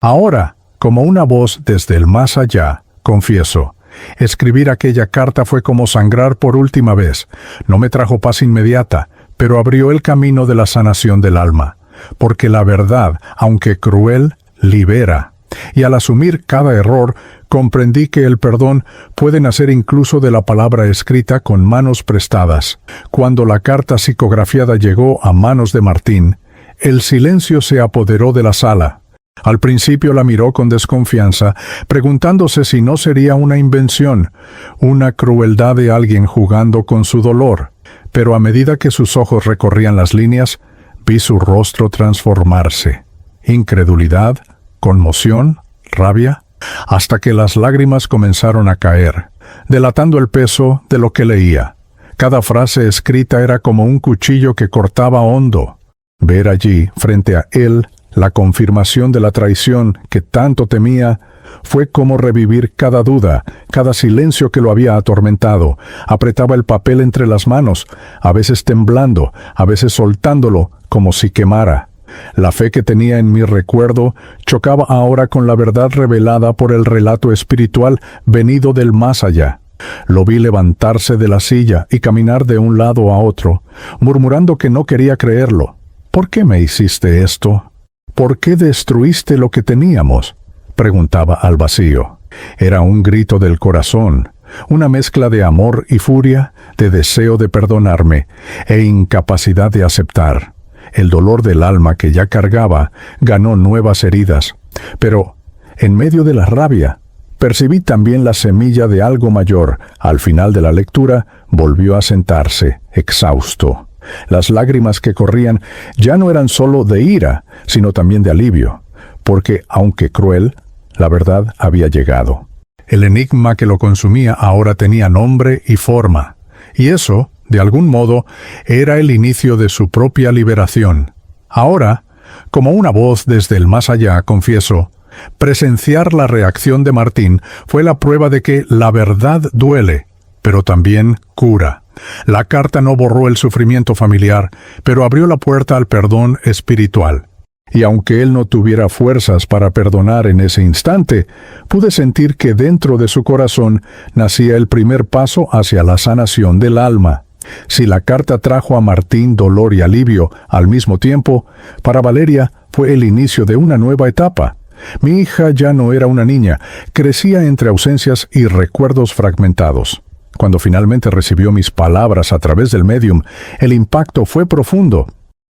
Ahora, como una voz desde el más allá, confieso, escribir aquella carta fue como sangrar por última vez. No me trajo paz inmediata, pero abrió el camino de la sanación del alma, porque la verdad, aunque cruel, libera. Y al asumir cada error, comprendí que el perdón puede nacer incluso de la palabra escrita con manos prestadas. Cuando la carta psicografiada llegó a manos de Martín, el silencio se apoderó de la sala. Al principio la miró con desconfianza, preguntándose si no sería una invención, una crueldad de alguien jugando con su dolor. Pero a medida que sus ojos recorrían las líneas, vi su rostro transformarse. Incredulidad, conmoción, rabia, hasta que las lágrimas comenzaron a caer, delatando el peso de lo que leía. Cada frase escrita era como un cuchillo que cortaba hondo. Ver allí, frente a él, la confirmación de la traición que tanto temía, fue como revivir cada duda, cada silencio que lo había atormentado. Apretaba el papel entre las manos, a veces temblando, a veces soltándolo, como si quemara. La fe que tenía en mi recuerdo chocaba ahora con la verdad revelada por el relato espiritual venido del más allá. Lo vi levantarse de la silla y caminar de un lado a otro, murmurando que no quería creerlo. ¿Por qué me hiciste esto? ¿Por qué destruiste lo que teníamos?, preguntaba al vacío. Era un grito del corazón, una mezcla de amor y furia, de deseo de perdonarme e incapacidad de aceptar. El dolor del alma que ya cargaba ganó nuevas heridas, pero, en medio de la rabia, percibí también la semilla de algo mayor. Al final de la lectura, volvió a sentarse, exhausto. Las lágrimas que corrían ya no eran solo de ira, sino también de alivio, porque, aunque cruel, La verdad había llegado. El enigma que lo consumía ahora tenía nombre y forma, y eso, de algún modo, era el inicio de su propia liberación. Ahora, como una voz desde el más allá, confieso, presenciar la reacción de Martín fue la prueba de que la verdad duele, pero también cura. La carta no borró el sufrimiento familiar, pero abrió la puerta al perdón espiritual. Y aunque él no tuviera fuerzas para perdonar en ese instante, pude sentir que dentro de su corazón nacía el primer paso hacia la sanación del alma. Si la carta trajo a Martín dolor y alivio al mismo tiempo, para Valeria fue el inicio de una nueva etapa. Mi hija ya no era una niña, crecía entre ausencias y recuerdos fragmentados. Cuando finalmente recibió mis palabras a través del médium, el impacto fue profundo.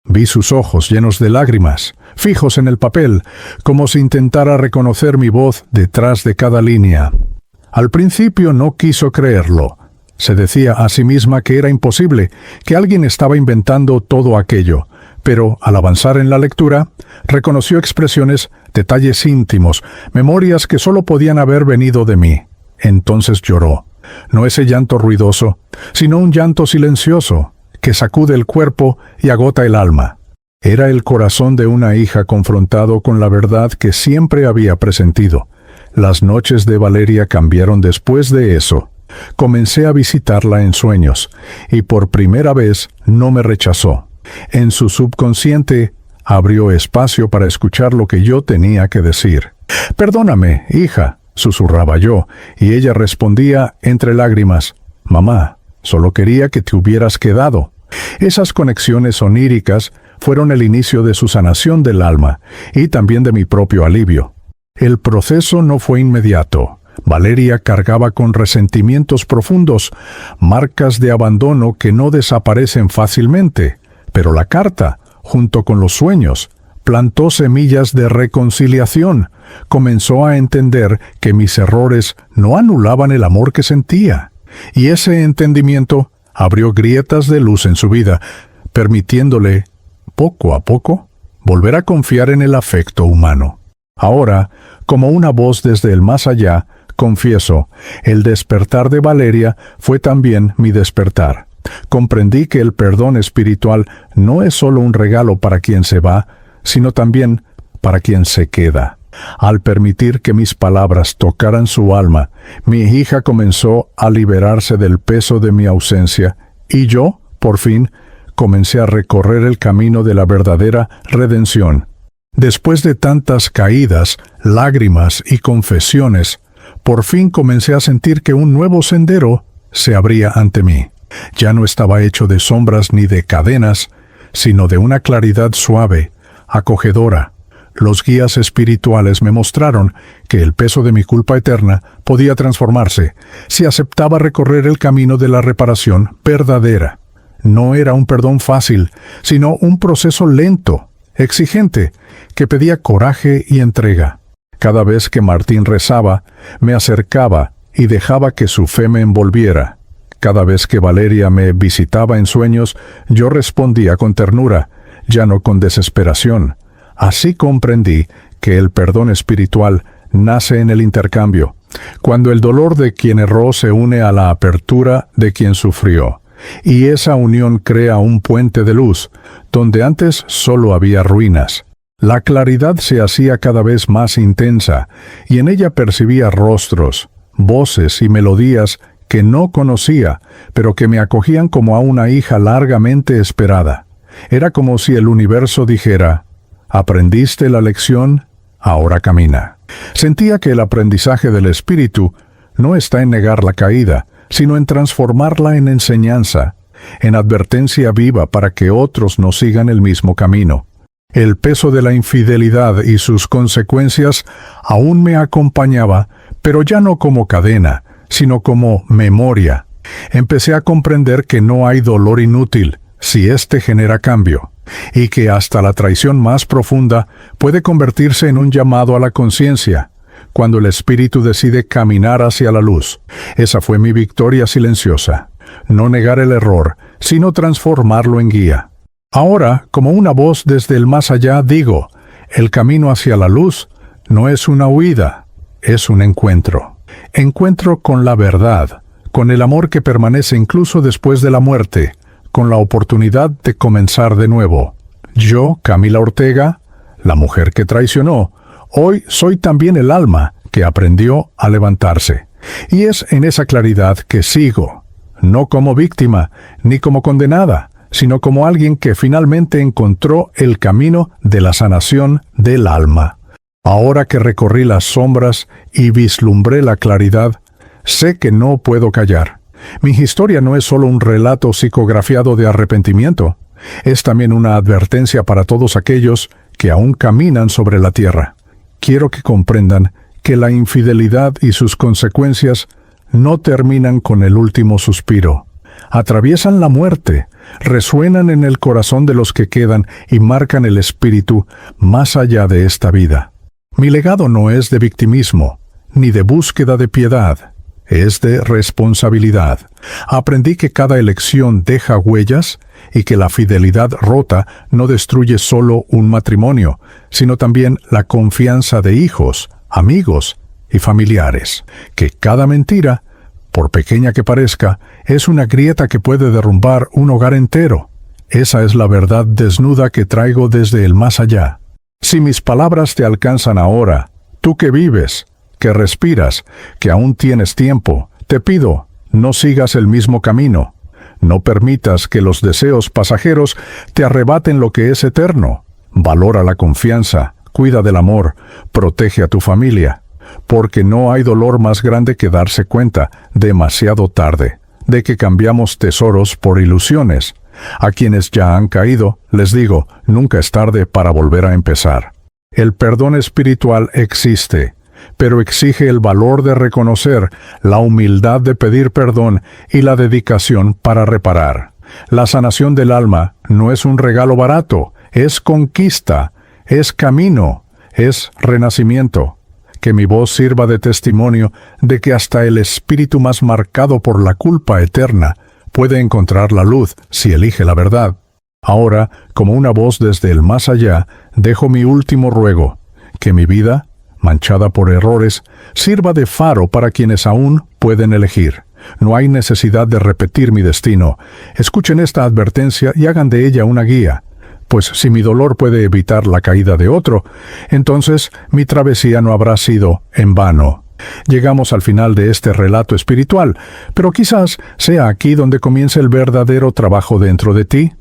Vi sus ojos llenos de lágrimas, fijos en el papel, como si intentara reconocer mi voz detrás de cada línea. Al principio no quiso creerlo. Se decía a sí misma que era imposible, que alguien estaba inventando todo aquello, pero al avanzar en la lectura, reconoció expresiones, detalles íntimos, memorias que solo podían haber venido de mí. Entonces lloró. No ese llanto ruidoso, sino un llanto silencioso, que sacude el cuerpo y agota el alma. Era el corazón de una hija confrontado con la verdad que siempre había presentido. Las noches de Valeria cambiaron después de eso. Comencé a visitarla en sueños, y por primera vez no me rechazó. En su subconsciente abrió espacio para escuchar lo que yo tenía que decir. «Perdóname, hija», susurraba yo, y ella respondía entre lágrimas, «Mamá, solo quería que te hubieras quedado». Esas conexiones oníricas fueron el inicio de su sanación del alma y también de mi propio alivio. El proceso no fue inmediato. Valeria cargaba con resentimientos profundos, marcas de abandono que no desaparecen fácilmente, pero la carta, junto con los sueños, plantó semillas de reconciliación. Comenzó a entender que mis errores no anulaban el amor que sentía, y ese entendimiento abrió grietas de luz en su vida, permitiéndole, poco a poco, volver a confiar en el afecto humano. Ahora, como una voz desde el más allá, confieso, el despertar de Valeria fue también mi despertar. Comprendí que el perdón espiritual no es solo un regalo para quien se va, sino también para quien se queda. Al permitir que mis palabras tocaran su alma, mi hija comenzó a liberarse del peso de mi ausencia, y yo, por fin, comencé a recorrer el camino de la verdadera redención. Después de tantas caídas, lágrimas y confesiones, por fin comencé a sentir que un nuevo sendero se abría ante mí. Ya no estaba hecho de sombras ni de cadenas, sino de una claridad suave, acogedora. Los guías espirituales me mostraron que el peso de mi culpa eterna podía transformarse si aceptaba recorrer el camino de la reparación verdadera. No era un perdón fácil, sino un proceso lento, exigente, que pedía coraje y entrega. Cada vez que Martín rezaba, me acercaba y dejaba que su fe me envolviera. Cada vez que Valeria me visitaba en sueños, yo respondía con ternura, ya no con desesperación. Así comprendí que el perdón espiritual nace en el intercambio, cuando el dolor de quien erró se une a la apertura de quien sufrió, y esa unión crea un puente de luz, donde antes solo había ruinas. La claridad se hacía cada vez más intensa, y en ella percibía rostros, voces y melodías que no conocía, pero que me acogían como a una hija largamente esperada. Era como si el universo dijera: «Aprendiste la lección, ahora camina». Sentía que el aprendizaje del espíritu no está en negar la caída, sino en transformarla en enseñanza, en advertencia viva para que otros no sigan el mismo camino. El peso de la infidelidad y sus consecuencias aún me acompañaba, pero ya no como cadena, sino como memoria. Empecé a comprender que no hay dolor inútil si éste genera cambio, y que hasta la traición más profunda puede convertirse en un llamado a la conciencia, cuando el espíritu decide caminar hacia la luz. Esa fue mi victoria silenciosa. No negar el error, sino transformarlo en guía. Ahora, como una voz desde el más allá, digo, el camino hacia la luz no es una huida, es un encuentro. Encuentro con la verdad, con el amor que permanece incluso después de la muerte, con la oportunidad de comenzar de nuevo. Yo, Camila Ortega, la mujer que traicionó, hoy soy también el alma que aprendió a levantarse. Y es en esa claridad que sigo, no como víctima, ni como condenada, sino como alguien que finalmente encontró el camino de la sanación del alma. Ahora que recorrí las sombras y vislumbré la claridad, sé que no puedo callar. Mi historia no es solo un relato psicografiado de arrepentimiento, es también una advertencia para todos aquellos que aún caminan sobre la tierra. Quiero que comprendan que la infidelidad y sus consecuencias no terminan con el último suspiro. Atraviesan la muerte, resuenan en el corazón de los que quedan y marcan el espíritu más allá de esta vida. Mi legado no es de victimismo, ni de búsqueda de piedad, es de responsabilidad. Aprendí que cada elección deja huellas y que la fidelidad rota no destruye solo un matrimonio, sino también la confianza de hijos, amigos y familiares. Que cada mentira, por pequeña que parezca, es una grieta que puede derrumbar un hogar entero. Esa es la verdad desnuda que traigo desde el más allá. Si mis palabras te alcanzan ahora, tú que vives, que respiras, que aún tienes tiempo, te pido, no sigas el mismo camino. No permitas que los deseos pasajeros te arrebaten lo que es eterno. Valora la confianza, cuida del amor, protege a tu familia, porque no hay dolor más grande que darse cuenta, demasiado tarde, de que cambiamos tesoros por ilusiones. A quienes ya han caído, les digo, nunca es tarde para volver a empezar. El perdón espiritual existe, pero exige el valor de reconocer, la humildad de pedir perdón y la dedicación para reparar. La sanación del alma no es un regalo barato, es conquista, es camino, es renacimiento. Que mi voz sirva de testimonio de que hasta el espíritu más marcado por la culpa eterna puede encontrar la luz si elige la verdad. Ahora, como una voz desde el más allá, dejo mi último ruego, que mi vida, manchada por errores, sirva de faro para quienes aún pueden elegir. No hay necesidad de repetir mi destino. Escuchen esta advertencia y hagan de ella una guía. Pues si mi dolor puede evitar la caída de otro, entonces mi travesía no habrá sido en vano. Llegamos al final de este relato espiritual, pero quizás sea aquí donde comience el verdadero trabajo dentro de ti,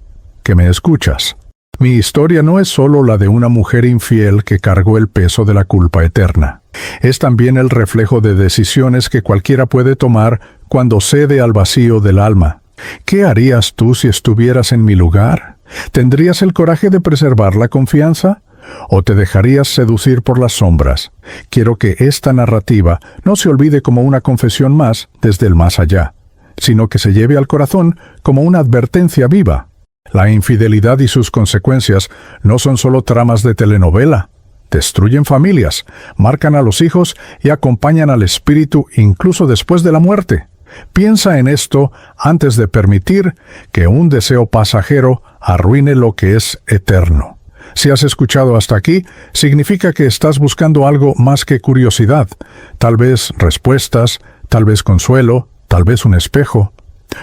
que me escuchas. Mi historia no es solo la de una mujer infiel que cargó el peso de la culpa eterna. Es también el reflejo de decisiones que cualquiera puede tomar cuando cede al vacío del alma. ¿Qué harías tú si estuvieras en mi lugar? ¿Tendrías el coraje de preservar la confianza? ¿O te dejarías seducir por las sombras? Quiero que esta narrativa no se olvide como una confesión más desde el más allá, sino que se lleve al corazón como una advertencia viva. La infidelidad y sus consecuencias no son solo tramas de telenovela. Destruyen familias, marcan a los hijos y acompañan al espíritu incluso después de la muerte. Piensa en esto antes de permitir que un deseo pasajero arruine lo que es eterno. Si has escuchado hasta aquí, significa que estás buscando algo más que curiosidad, tal vez respuestas, tal vez consuelo, tal vez un espejo.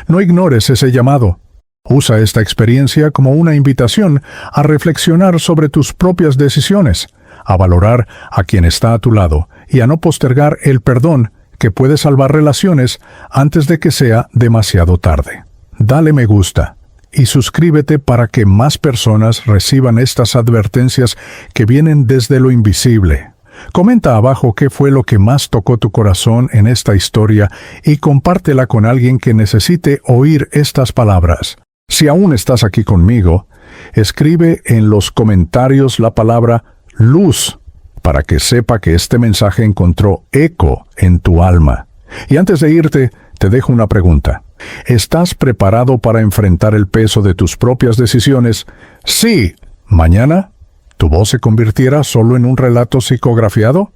No ignores ese llamado. Usa esta experiencia como una invitación a reflexionar sobre tus propias decisiones, a valorar a quien está a tu lado y a no postergar el perdón que puede salvar relaciones antes de que sea demasiado tarde. Dale me gusta y suscríbete para que más personas reciban estas advertencias que vienen desde lo invisible. Comenta abajo qué fue lo que más tocó tu corazón en esta historia y compártela con alguien que necesite oír estas palabras. Si aún estás aquí conmigo, escribe en los comentarios la palabra luz para que sepa que este mensaje encontró eco en tu alma. Y antes de irte, te dejo una pregunta. ¿Estás preparado para enfrentar el peso de tus propias decisiones? Sí. ¿Mañana tu voz se convirtiera solo en un relato psicografiado?